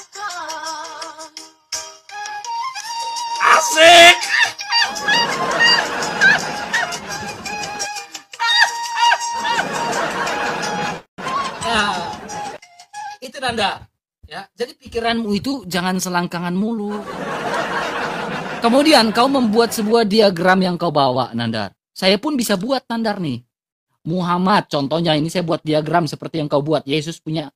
Asik. Ya, itu Nanda. Ya, jadi pikiranmu itu jangan selangkangan mulu. Kemudian kau membuat sebuah diagram yang kau bawa, Nandar. Saya pun bisa buat, Nandar nih. Muhammad, contohnya ini saya buat diagram seperti yang kau buat. Yesus punya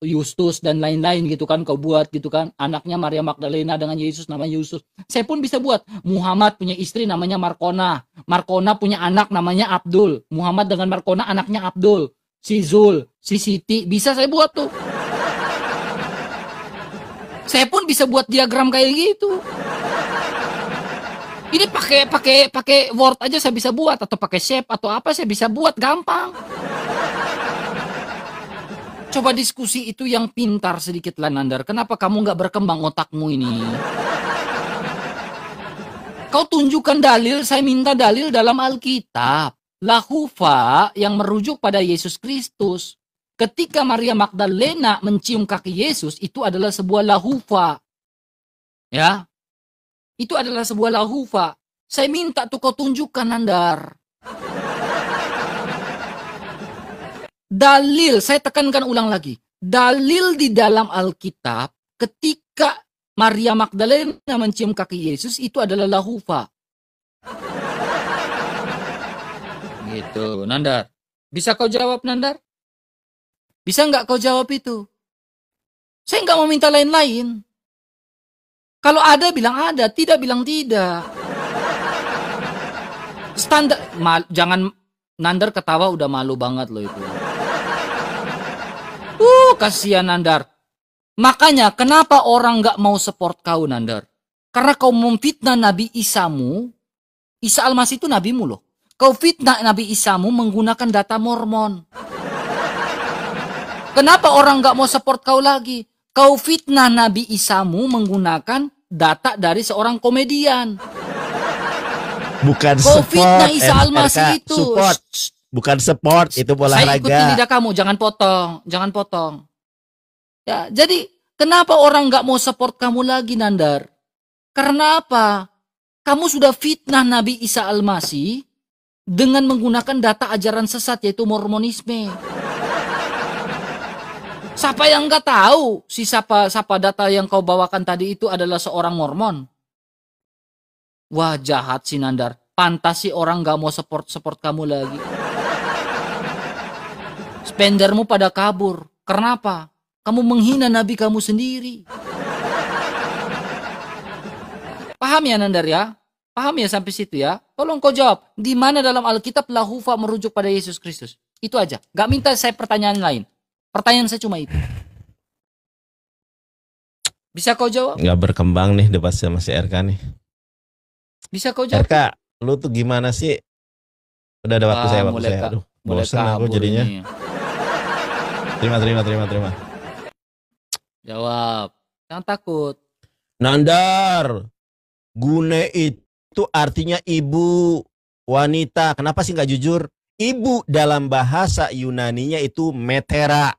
Justus dan lain-lain gitu kan, kau buat gitu kan. Anaknya Maria Magdalena dengan Yesus namanya Justus. Saya pun bisa buat. Muhammad punya istri namanya Markona. Markona punya anak namanya Abdul. Muhammad dengan Markona anaknya Abdul. Si Zul, si Siti, bisa saya buat tuh. Saya pun bisa buat diagram kayak gitu. Ini pakai Word aja saya bisa buat, atau pakai Shape atau apa saya bisa buat, gampang. Coba diskusi itu yang pintar sedikit lah, Nandar. Kenapa kamu nggak berkembang otakmu ini? Kau tunjukkan dalil, saya minta dalil dalam Alkitab. Lahufa yang merujuk pada Yesus Kristus. Ketika Maria Magdalena mencium kaki Yesus, itu adalah sebuah lahufa. Ya. Itu adalah sebuah lahufa. Saya minta tuh kau tunjukkan, Nandar. Dalil, saya tekankan ulang lagi. Dalil di dalam Alkitab ketika Maria Magdalena mencium kaki Yesus itu adalah lahufa. Gitu, Nandar. Bisa kau jawab, Nandar? Bisa nggak kau jawab itu? Saya nggak mau minta lain-lain. Kalau ada, bilang ada. Tidak, bilang tidak. Standar. Jangan, Nandar ketawa udah malu banget loh itu. Kasihan Nandar. Makanya kenapa orang nggak mau support kau, Nandar? Karena kau memfitnah Nabi Isamu. Isa Almasih itu nabimu loh. Kau fitnah Nabi Isamu menggunakan data Mormon. Kenapa orang nggak mau support kau lagi? Kau fitnah Nabi Isamu menggunakan data dari seorang komedian. Bukan kau support. Fitnah Isa Almasih itu. Support. Bukan support, itu olahraga. Saya ikutin lidah kamu, jangan potong. Ya, jadi kenapa orang nggak mau support kamu lagi, Nandar? Karena apa? Kamu sudah fitnah Nabi Isa Almasih dengan menggunakan data ajaran sesat yaitu Mormonisme. Siapa yang nggak tahu si siapa data yang kau bawakan tadi itu adalah seorang Mormon? Wah, jahat si Nandar. Pantas sih orang nggak mau support kamu lagi. Spendermu pada kabur. Kenapa? Kamu menghina Nabi kamu sendiri. Paham ya, Nandar ya? Paham ya sampai situ ya? Tolong kau jawab. Di mana dalam Alkitab lahufa merujuk pada Yesus Kristus? Itu aja. Gak minta saya pertanyaan lain. Pertanyaan saya cuma itu. Bisa kau jawab? Nggak berkembang nih debat sama si RK nih. Bisa kau jawab? RK, lu tuh gimana sih? Udah ada waktu saya. Aduh, bosan aku jadinya. Ini. Terima. Jawab. Jangan takut. Nandar, Gune itu artinya ibu, wanita. Kenapa sih nggak jujur? Ibu dalam bahasa Yunaninya itu metera.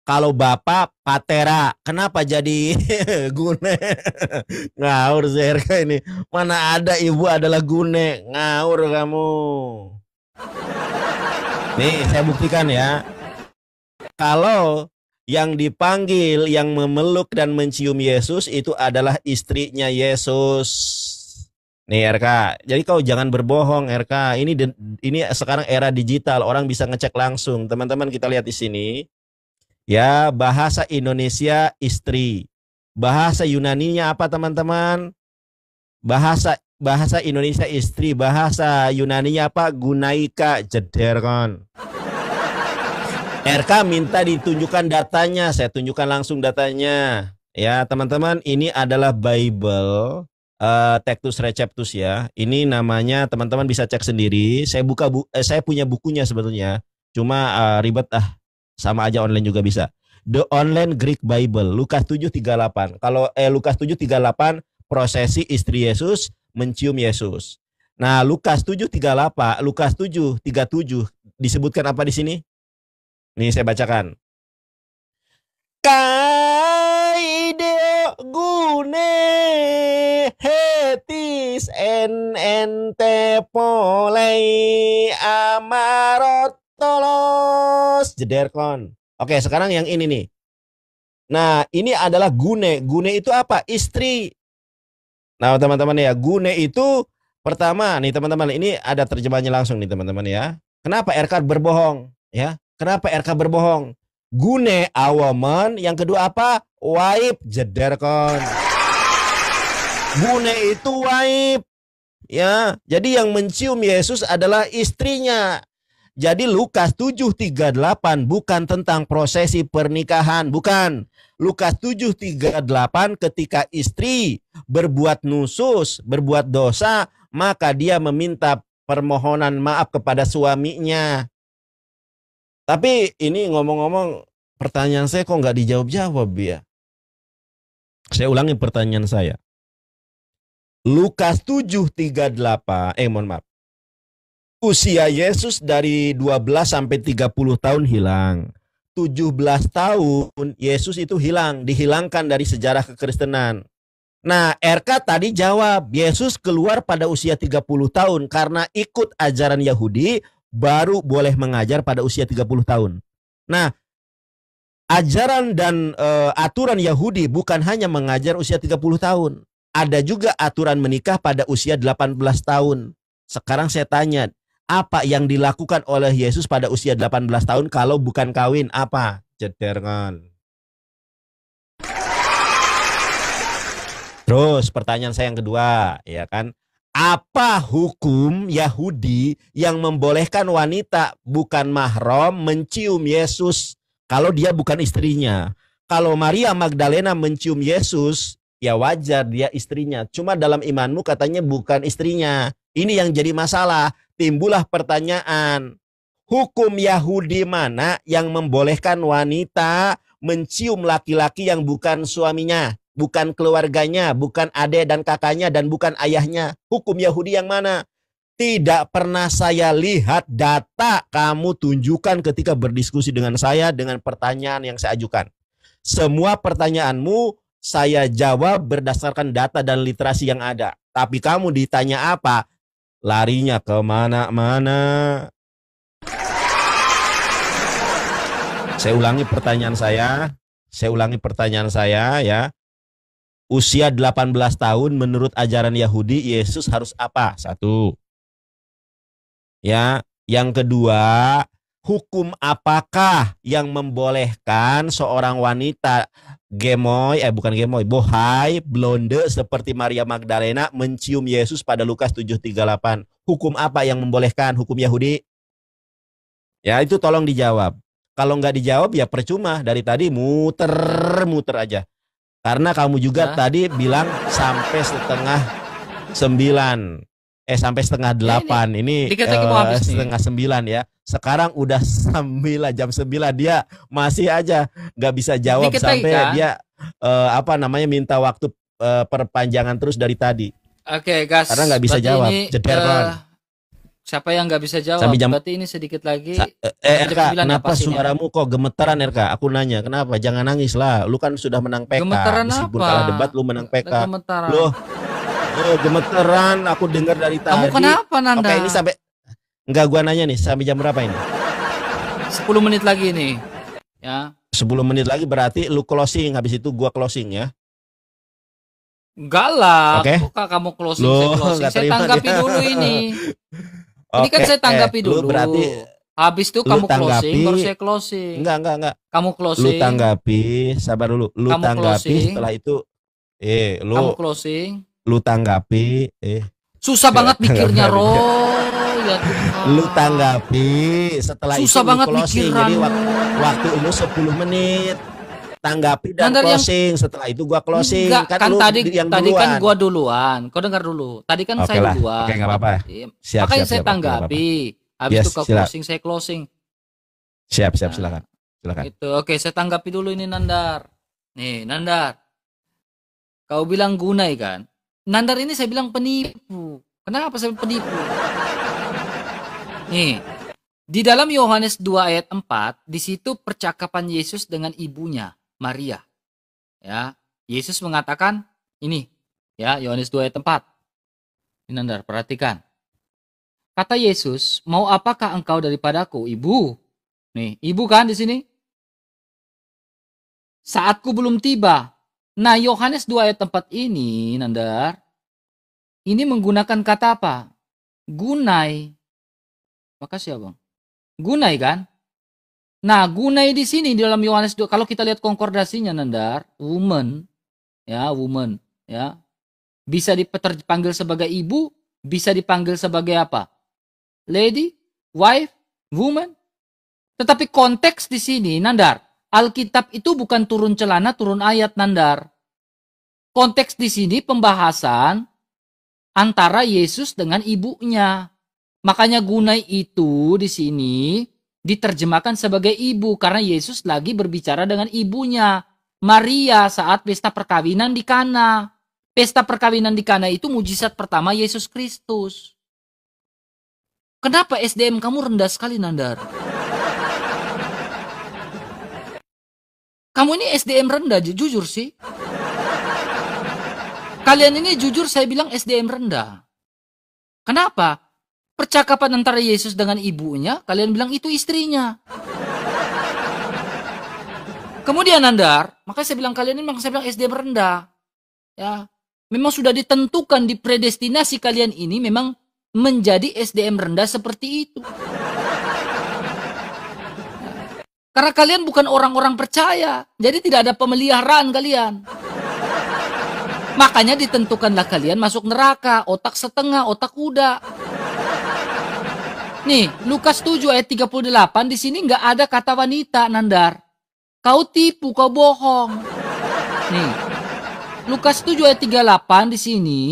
Kalau bapak patera. Kenapa jadi Gune? Ngawur sih RK ini. Mana ada ibu adalah Gune? Ngawur kamu. Nih saya buktikan ya. Kalau yang dipanggil, yang memeluk dan mencium Yesus itu adalah istrinya Yesus. Nih RK, jadi kau jangan berbohong RK. Ini sekarang era digital, orang bisa ngecek langsung. Teman-teman kita lihat di sini. Ya, bahasa Indonesia istri. Bahasa Yunaninya apa teman-teman? Bahasa Indonesia istri, bahasa Yunaninya apa? Gunaika, jeder kan. RK minta ditunjukkan datanya, saya tunjukkan langsung datanya. Ya teman-teman, ini adalah Bible Textus Receptus ya. Ini namanya, teman-teman bisa cek sendiri. Saya punya bukunya sebetulnya. Cuma ribet sama aja online juga bisa. The Online Greek Bible, Lukas 7:38. Kalau Lukas 7:38 prosesi istri Yesus mencium Yesus. Nah, Lukas 7:37 disebutkan apa di sini? Nih saya bacakan. Kaideo gune hetis ente polei amarotolos jederkon. Oke, sekarang yang ini nih. Nah, ini adalah gune. Gune itu apa? Istri. Nah, teman-teman ya, gune itu pertama nih teman-teman, ini ada terjemahannya langsung nih teman-teman ya. Kenapa RK berbohong? Ya, kenapa RK berbohong? Gune a woman, yang kedua apa? Wife, jederkon. Gune itu wife. Ya, jadi yang mencium Yesus adalah istrinya. Jadi Lukas 7:38 bukan tentang prosesi pernikahan, bukan. Lukas 7:38 ketika istri berbuat nusus, berbuat dosa, maka dia meminta permohonan maaf kepada suaminya. Tapi ini ngomong-ngomong, pertanyaan saya kok nggak dijawab-jawab ya? Saya ulangi pertanyaan saya. Lukas 7:38, mohon maaf. Usia Yesus dari 12 sampai 30 tahun hilang. 17 tahun Yesus itu hilang, dihilangkan dari sejarah kekristenan. Nah, RK tadi jawab, Yesus keluar pada usia 30 tahun karena ikut ajaran Yahudi, baru boleh mengajar pada usia 30 tahun. Nah, ajaran dan aturan Yahudi bukan hanya mengajar usia 30 tahun. Ada juga aturan menikah pada usia 18 tahun. Sekarang saya tanya, apa yang dilakukan oleh Yesus pada usia 18 tahun kalau bukan kawin? Apa? Jederkan. Terus pertanyaan saya yang kedua, ya kan? Apa hukum Yahudi yang membolehkan wanita bukan mahram mencium Yesus kalau dia bukan istrinya? Kalau Maria Magdalena mencium Yesus, ya wajar dia istrinya. Cuma dalam imanmu katanya bukan istrinya. Ini yang jadi masalah. Timbullah pertanyaan, hukum Yahudi mana yang membolehkan wanita mencium laki-laki yang bukan suaminya? Bukan keluarganya, bukan adik dan kakaknya, dan bukan ayahnya. Hukum Yahudi yang mana? Tidak pernah saya lihat data kamu tunjukkan ketika berdiskusi dengan saya dengan pertanyaan yang saya ajukan. Semua pertanyaanmu saya jawab berdasarkan data dan literasi yang ada. Tapi kamu ditanya apa? Larinya kemana-mana. Saya ulangi pertanyaan saya ya. Usia 18 tahun menurut ajaran Yahudi, Yesus harus apa? Satu. Ya, yang kedua, hukum apakah yang membolehkan seorang wanita bohai, blonde seperti Maria Magdalena mencium Yesus pada Lukas 7:38? Hukum apa yang membolehkan? Hukum Yahudi? Ya, itu tolong dijawab. Kalau nggak dijawab ya percuma, dari tadi muter-muter aja. Karena kamu juga tadi bilang sampai setengah 9. Sampai setengah 8. Ini setengah 9 ya. Sekarang udah 9, jam 9. Dia masih aja nggak bisa jawab sampai kan? Dia minta waktu perpanjangan terus dari tadi. Oke, guys. Karena nggak bisa jawab. Siapa yang nggak bisa jawab? Berarti ini sedikit lagi. RK, kenapa suaramu kok gemeteran RK? Aku nanya, kenapa? Jangan nangis lah. Lu kan sudah menang PK. Gemeteran meskipun apa? Kalah debat lu menang PK. Gemeteran. Loh, gemeteran. Aku dengar dari tadi. Kamu kenapa, Nanda? Oke, ini sampai enggak gua nanya nih, sampai jam berapa ini? 10 menit lagi nih. Ya. 10 menit lagi berarti lu closing, habis itu gua closing ya. Enggak lah. Oke. Kok kamu closing, saya tanggapi dulu ini. Ini kan saya tanggapi dulu. Berarti habis itu kamu closing, baru saya closing. Enggak. Kamu closing. Lu tanggapi, sabar dulu. Lu kamu tanggapi closing. Setelah itu kamu closing. Lu tanggapi, susah banget mikirnya, Roy. Ya Tuhan. Lu tanggapi, setelah susah itu banget lu closing. mikiran. Jadi waktu lu 10 menit. Tanggapi dan closing. Setelah itu gua closing. Enggak, kan tadi kan gua duluan. Kau dengar dulu. Tadi kan saya duluan. Oke, enggak apa-apa. Makanya saya tanggapi. Habis itu kau closing, saya closing. Siap, silakan. Silakan. Itu. Oke, saya tanggapi dulu ini Nandar. Nih, Nandar. Kau bilang Gunai kan? Nandar ini saya bilang penipu. Kenapa saya penipu? Nih, di dalam Yohanes 2 ayat 4, di situ percakapan Yesus dengan ibunya, Maria. Ya, Yesus mengatakan ini, ya, Yohanes 2 ayat 4. Ini Nandar, perhatikan. Kata Yesus, "Mau apakah engkau daripadaku, Ibu?" Nih, ibu kan di sini? Saatku belum tiba. Nah, Yohanes 2 ayat 4 ini, Nandar, ini menggunakan kata apa? Gunai. Makasih ya, Bang. Gunai kan? Nah, gunai di sini di dalam Yohanes 2, kalau kita lihat konkordasinya, Nandar, woman, ya, bisa dipanggil sebagai ibu, bisa dipanggil sebagai apa? Lady, wife, woman. Tetapi konteks di sini, Nandar, Alkitab itu bukan turun celana, turun ayat, Nandar. Konteks di sini pembahasan antara Yesus dengan ibunya. Makanya gunai itu di sini diterjemahkan sebagai ibu karena Yesus lagi berbicara dengan ibunya, Maria, saat pesta perkawinan di Kana. Pesta perkawinan di Kana itu mujizat pertama Yesus Kristus. Kenapa SDM kamu rendah sekali, Nandar? Kamu ini SDM rendah, jujur sih. Kalian ini jujur saya bilang SDM rendah. Kenapa? Percakapan antara Yesus dengan ibunya, kalian bilang itu istrinya. Kemudian Nandar, makanya saya bilang kalian ini, saya bilang SDM rendah. Ya, memang sudah ditentukan di predestinasi kalian ini memang menjadi SDM rendah seperti itu. Karena kalian bukan orang-orang percaya. Jadi tidak ada pemeliharaan kalian. Makanya ditentukanlah kalian masuk neraka. Otak setengah, otak kuda. Nih, Lukas 7 ayat 38 di sini nggak ada kata wanita, Nandar. Kau tipu, kau bohong. Nih, Lukas 7 ayat 38 di sini,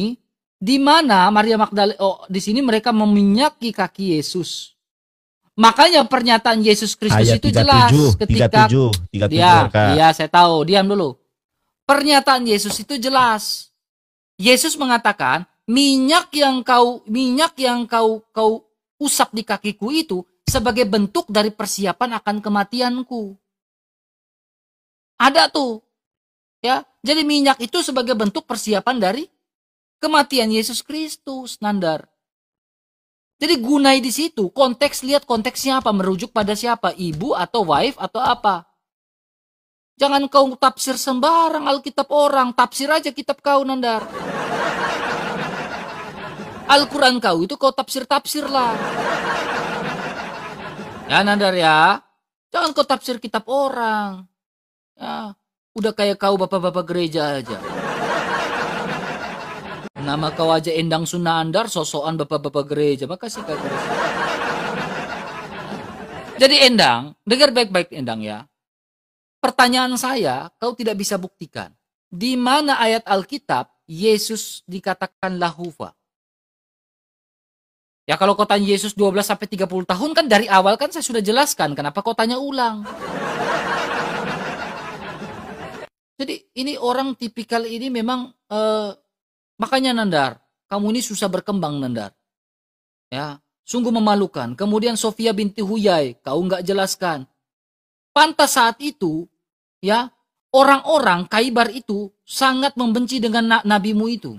di mana Maria Magdalena, di sini mereka meminyaki kaki Yesus. Makanya pernyataan Yesus Kristus Ayat itu 37, jelas ketika 37 ya, saya tahu, diam dulu. Pernyataan Yesus itu jelas. Yesus mengatakan, minyak yang kau usap di kakiku itu sebagai bentuk dari persiapan akan kematianku. Ada tuh. Ya, jadi minyak itu sebagai bentuk persiapan dari kematian Yesus Kristus, Nandar. Jadi gunai di situ, konteks, lihat konteksnya apa, merujuk pada siapa, ibu atau wife atau apa. Jangan kau tafsir sembarang Alkitab orang, tafsir aja kitab kau, Nandar. Al-Quran kau itu kau tafsir-tafsir lah. Ya, Nandar ya, jangan kau tafsir kitab orang. Ya, udah kayak kau bapak-bapak gereja aja. Nama kau aja Endang Sunandar, sosokan bapak-bapak gereja. Makasih Kak Grace. Jadi Endang, dengar baik-baik Endang ya. Pertanyaan saya, kau tidak bisa buktikan. Di mana ayat Alkitab Yesus dikatakan lahuva? Ya kalau kau tanya Yesus 12 sampai 30 tahun kan dari awal kan saya sudah jelaskan. Kenapa kau tanya ulang? Jadi ini orang tipikal ini memang makanya Nandar, kamu ini susah berkembang Nandar. Ya, sungguh memalukan. Kemudian Sofia binti Huyai, kau nggak jelaskan. Pantas saat itu, ya, orang-orang Khaybar itu sangat membenci dengan nabimu itu.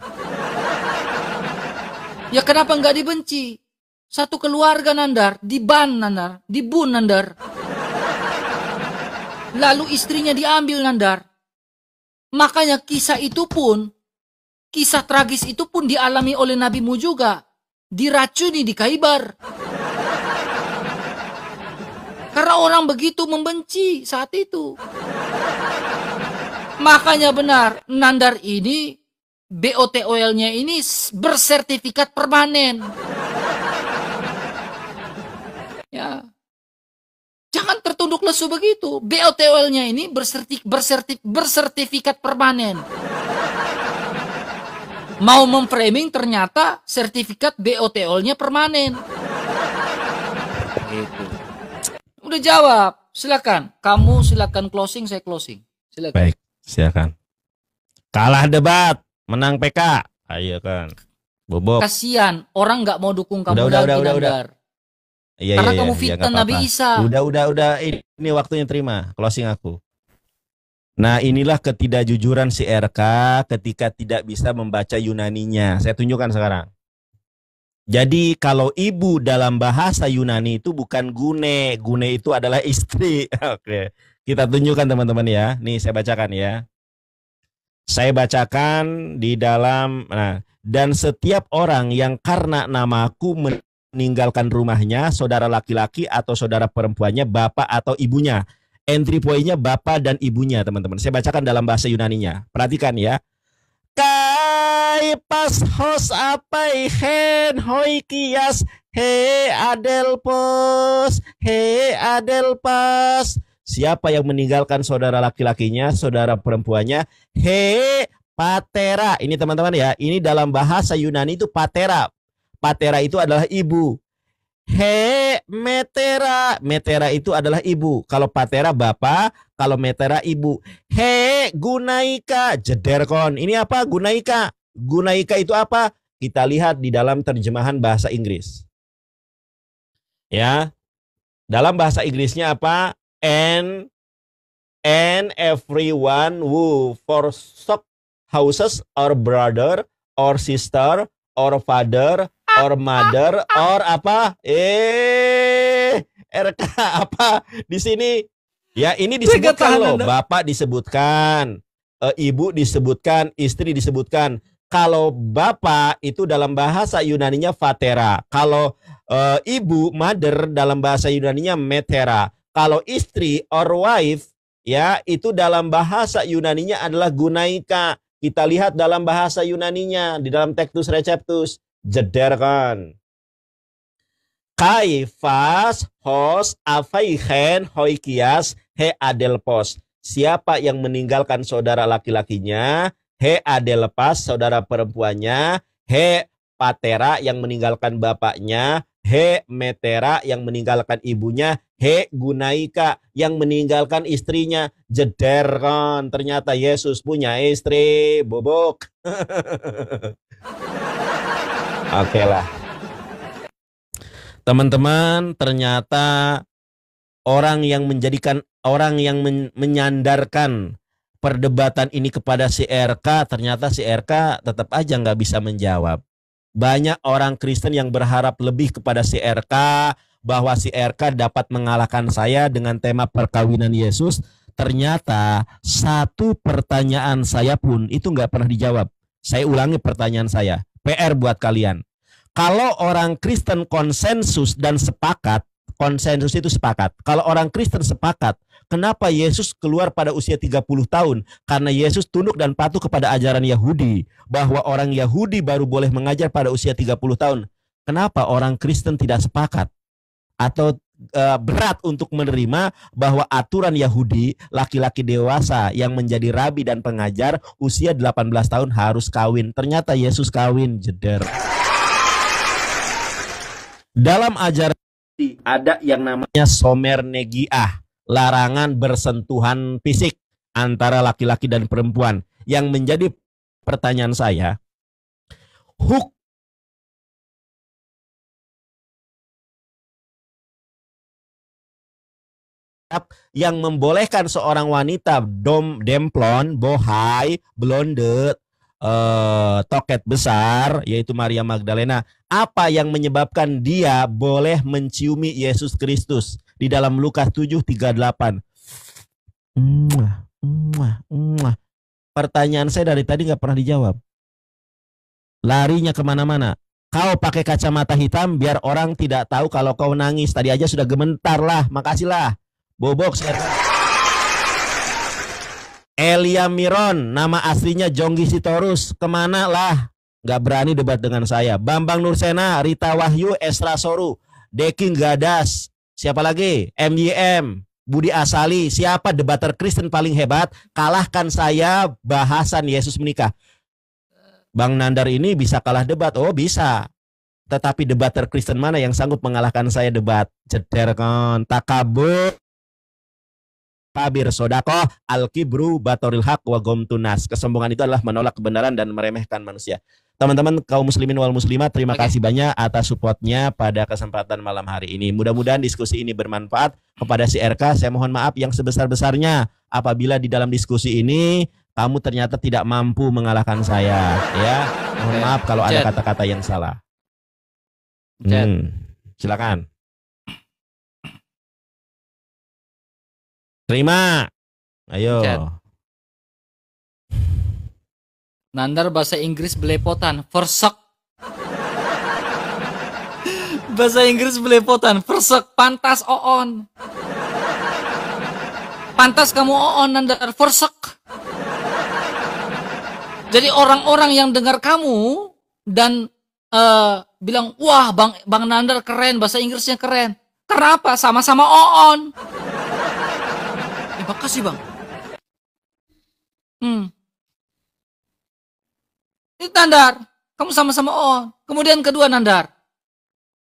Ya kenapa nggak dibenci? Satu keluarga Nandar, diban Nandar, dibun Nandar. Lalu istrinya diambil Nandar. Makanya kisah itu pun, kisah tragis itu pun dialami oleh nabimu juga. Diracuni di Khaybar. Karena orang begitu membenci saat itu. Makanya benar, Nandar ini, BOTOL-nya ini bersertifikat permanen. Ya. Jangan tertunduk lesu begitu. BOTOL-nya ini bersertifikat permanen. Mau memframing ternyata sertifikat BOTOL-nya permanen. Gitu. Udah jawab. Silakan. Kamu silakan closing, saya closing. Silakan. Baik, silakan. Kalah debat, menang PK. Ayo kan. Bobok. Kasihan, orang nggak mau dukung kamu Udah, lagi, udah. Nandar. Iya, Karena iya, kamu iya, fitnah nggak Nabi apa-apa. Isa. Udah. Ini waktunya terima. Closing aku. Nah, inilah ketidakjujuran si RK ketika tidak bisa membaca Yunaninya. Saya tunjukkan sekarang. Jadi kalau ibu dalam bahasa Yunani itu bukan gune. Gune itu adalah istri. Oke. Kita tunjukkan teman-teman ya. Nih saya bacakan ya. Saya bacakan di dalam, nah, dan setiap orang yang karena namaku meninggalkan rumahnya, saudara laki-laki atau saudara perempuannya, bapak atau ibunya. Entry point-nya bapak dan ibunya, teman-teman. Saya bacakan dalam bahasa Yunaninya. Perhatikan ya. Kai pas hos apai hen hoi kias he adelpos he adelpas. Siapa yang meninggalkan saudara laki-lakinya, saudara perempuannya, he patera. Ini teman-teman ya, ini dalam bahasa Yunani itu patera. Patera itu adalah ibu. He metera. Metera itu adalah ibu. Kalau patera bapak, kalau metera ibu. He gunaika. Jederkon. Ini apa gunaika? Gunaika itu apa? Kita lihat di dalam terjemahan bahasa Inggris. Ya. Dalam bahasa Inggrisnya apa? And everyone who forsook houses or brother or sister or father or mother or apa? RK apa di sini? Ya, ini disebutkan loh. Bapak disebutkan, ibu disebutkan, istri disebutkan. Kalau bapak itu dalam bahasa Yunaninya fatera. Kalau ibu mother dalam bahasa Yunaninya metera. Kalau istri or wife ya itu dalam bahasa Yunaninya adalah gunaika. Kita lihat dalam bahasa Yunaninya di dalam Textus Receptus. Jederkan. Kai fas hos afaihen hoikias he adelpos. Siapa yang meninggalkan saudara laki-lakinya, he adelpas saudara perempuannya, he patera yang meninggalkan bapaknya, he metera yang meninggalkan ibunya, he gunaika yang meninggalkan istrinya. Jederkan. Ternyata Yesus punya istri. Bobok. Oke lah. Teman-teman, ternyata orang yang menyandarkan perdebatan ini kepada si RK, ternyata si RK tetap aja nggak bisa menjawab. Banyak orang Kristen yang berharap lebih kepada si RK, bahwa si RK dapat mengalahkan saya dengan tema perkawinan Yesus. Ternyata satu pertanyaan saya pun itu nggak pernah dijawab. Saya ulangi pertanyaan saya. PR buat kalian. Kalau orang Kristen konsensus dan sepakat, konsensus itu sepakat. Kalau orang Kristen sepakat, kenapa Yesus keluar pada usia 30 tahun? Karena Yesus tunduk dan patuh kepada ajaran Yahudi, bahwa orang Yahudi baru boleh mengajar pada usia 30 tahun. Kenapa orang Kristen tidak sepakat? Atau berat untuk menerima bahwa aturan Yahudi, laki-laki dewasa yang menjadi rabi dan pengajar usia 18 tahun harus kawin. Ternyata Yesus kawin. Jeder. Dalam ajaran ada yang namanya somernegiah, larangan bersentuhan fisik antara laki-laki dan perempuan. Yang menjadi pertanyaan saya, yang membolehkan seorang wanita demplon, bohai, blonde, toket besar, yaitu Maria Magdalena, apa yang menyebabkan dia boleh menciumi Yesus Kristus? Di dalam Lukas 7:38. Pertanyaan saya dari tadi nggak pernah dijawab. Larinya kemana-mana. Kau pakai kacamata hitam biar orang tidak tahu kalau kau nangis. Tadi aja sudah gementar lah. Makasih lah. Bobok. Elia Miron, nama aslinya Jonggi Sitorus. Kemana lah? Gak berani debat dengan saya. Bambang Nursena, Rita Wahyu, Esra Soru, Deking Gadas. Siapa lagi? MYM, Budi Asali. Siapa debater Kristen paling hebat? Kalahkan saya bahasan Yesus menikah. Bang Nandar ini bisa kalah debat. Oh bisa. Tetapi debater Kristen mana yang sanggup mengalahkan saya debat? Jeder kan. Takabur. tabir sodako, al-kibru batoril haq wa gomtunas. Kesombongan itu adalah menolak kebenaran dan meremehkan manusia. Teman-teman kaum muslimin wal muslimat, terima kasih banyak atas supportnya pada kesempatan malam hari ini. Mudah-mudahan diskusi ini bermanfaat kepada si RK. Saya mohon maaf yang sebesar-besarnya apabila di dalam diskusi ini kamu ternyata tidak mampu mengalahkan saya. Ya, mohon maaf kalau ada kata-kata yang salah. Silakan. Terima. Ayo. Nandar bahasa Inggris belepotan, versek. Bahasa Inggris belepotan, versek, pantas oon. Pantas kamu oon, Nandar, versek. Jadi orang-orang yang dengar kamu dan bilang, wah Bang Nandar keren, bahasa Inggrisnya keren. Karena apa? Sama-sama oon. Makasih Bang. Ini Nandar, kamu sama-sama on. Kemudian kedua Nandar,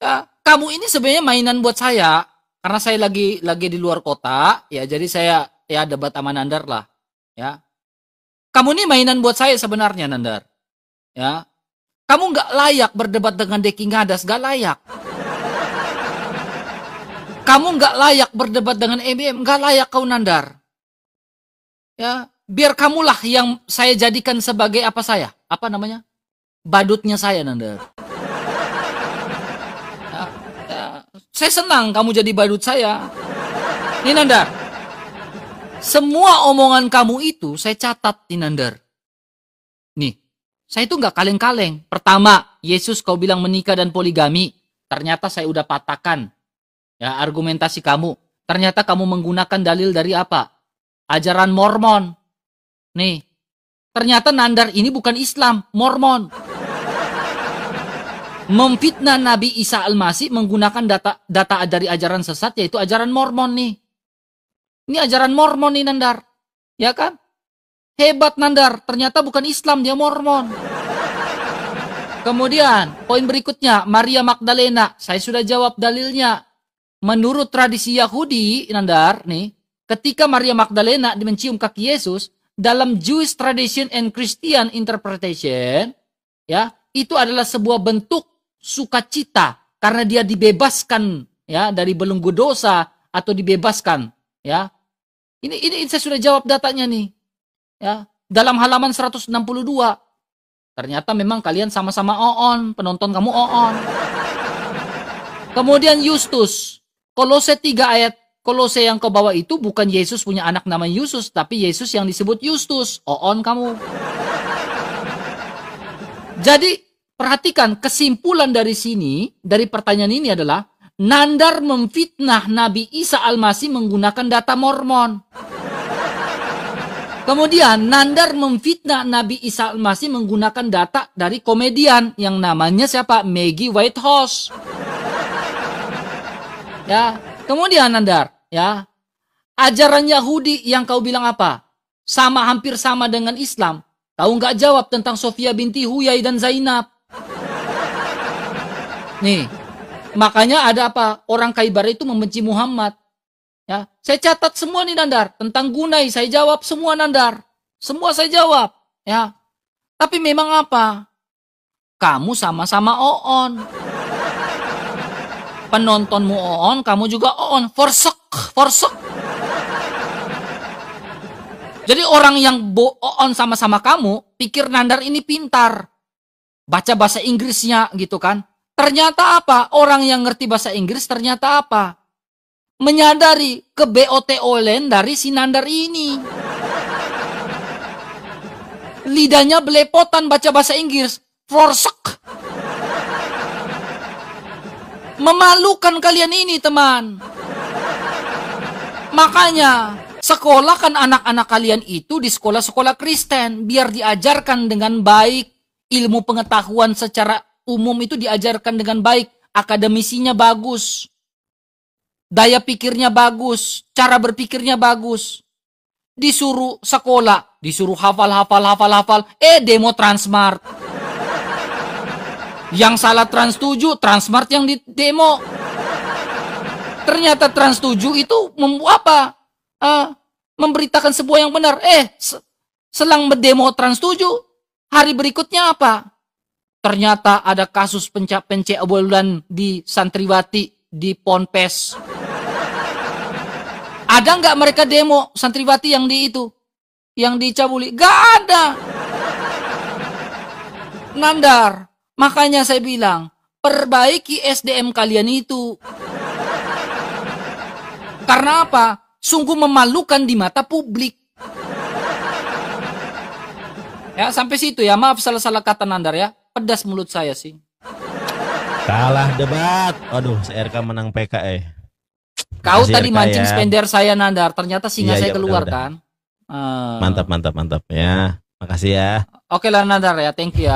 ya, kamu ini sebenarnya mainan buat saya karena saya lagi di luar kota, ya jadi saya ya debat sama Nandar lah, ya. Kamu ini mainan buat saya sebenarnya Nandar, ya. Kamu nggak layak berdebat dengan Deki Ngadas, nggak layak. Kamu nggak layak berdebat dengan EBM, nggak layak kau Nandar, ya. Biar kamulah yang saya jadikan sebagai apa saya? Apa namanya? Badutnya saya, Nandar. Saya senang kamu jadi badut saya. Nih, Nandar. Semua omongan kamu itu saya catat, nih, Nandar. Nih, saya itu nggak kaleng-kaleng. Pertama, Yesus kau bilang menikah dan poligami. Ternyata saya udah patahkan. Ya, argumentasi kamu. Ternyata kamu menggunakan dalil dari apa? Ajaran Mormon. Nih, ternyata Nandar ini bukan Islam, Mormon. Memfitnah Nabi Isa Al-Masih menggunakan data dari ajaran sesat, yaitu ajaran Mormon nih. Ini ajaran Mormon nih Nandar. Ya kan? Hebat Nandar, ternyata bukan Islam, dia Mormon. Kemudian, poin berikutnya, Maria Magdalena. Saya sudah jawab dalilnya. Menurut tradisi Yahudi, Nandar, nih, ketika Maria Magdalena mencium kaki Yesus, dalam Jewish tradition and Christian interpretation, ya, itu adalah sebuah bentuk sukacita karena dia dibebaskan ya dari belenggu dosa atau dibebaskan, ya. Ini saya sudah jawab datanya nih. Ya, dalam halaman 162. Ternyata memang kalian sama-sama oon, penonton kamu oon. Kemudian Justus, Kolose 3 ayat Kolose yang kau bawa itu bukan Yesus punya anak namanya Yesus, tapi Yesus yang disebut Justus. On kamu. Jadi, perhatikan kesimpulan dari sini, dari pertanyaan ini adalah, Nandar memfitnah Nabi Isa Al-Masih menggunakan data Mormon. Kemudian, Nandar memfitnah Nabi Isa Al-Masih menggunakan data dari komedian yang namanya siapa? Maggie Whitehorse. Ya, kemudian Nandar, ya, ajaran Yahudi yang kau bilang apa? Sama, hampir sama dengan Islam. Tahu nggak jawab tentang Sofia binti Huyai dan Zainab? Nih, makanya ada apa? Orang Khaybar itu membenci Muhammad. Ya, saya catat semua nih Nandar. Tentang Gunai saya jawab semua Nandar. Semua saya jawab. Ya, tapi memang apa? Kamu sama-sama oon. Penontonmu oon, kamu juga oon. Forsek. Jadi orang yang oon sama-sama kamu, pikir Nandar ini pintar. Baca bahasa Inggrisnya gitu kan. Ternyata apa? Orang yang ngerti bahasa Inggris ternyata apa? Menyadari ke BOT-OLN dari si Nandar ini. Lidahnya belepotan baca bahasa Inggris. Forsek. Memalukan kalian ini teman. Makanya sekolahkan anak-anak kalian itu di sekolah-sekolah Kristen. Biar diajarkan dengan baik. Ilmu pengetahuan secara umum itu diajarkan dengan baik. Akademisinya bagus. Daya pikirnya bagus. Cara berpikirnya bagus. Disuruh sekolah. Disuruh hafal. Demo Transmart. Yang salah Trans 7, Transmart yang di demo. Ternyata Trans 7 itu memberitakan sebuah yang benar. Selang berdemo Trans 7, hari berikutnya apa? Ternyata ada kasus pencabulan di santriwati di Ponpes. Ada nggak mereka demo santriwati yang dicabuli? Gak ada. Nandar, makanya saya bilang, perbaiki SDM kalian itu. Karena apa? Sungguh memalukan di mata publik. Ya, sampai situ ya. Maaf salah-salah kata Nandar ya. Pedas mulut saya sih. Kalah debat. Aduh, RK menang PK Kau Makasih tadi RK mancing ya. spender saya Nandar. Ternyata singa Iya, saya keluar udah. kan. Mantap ya. Makasih ya. Oke lah Nandar ya. Thank you ya.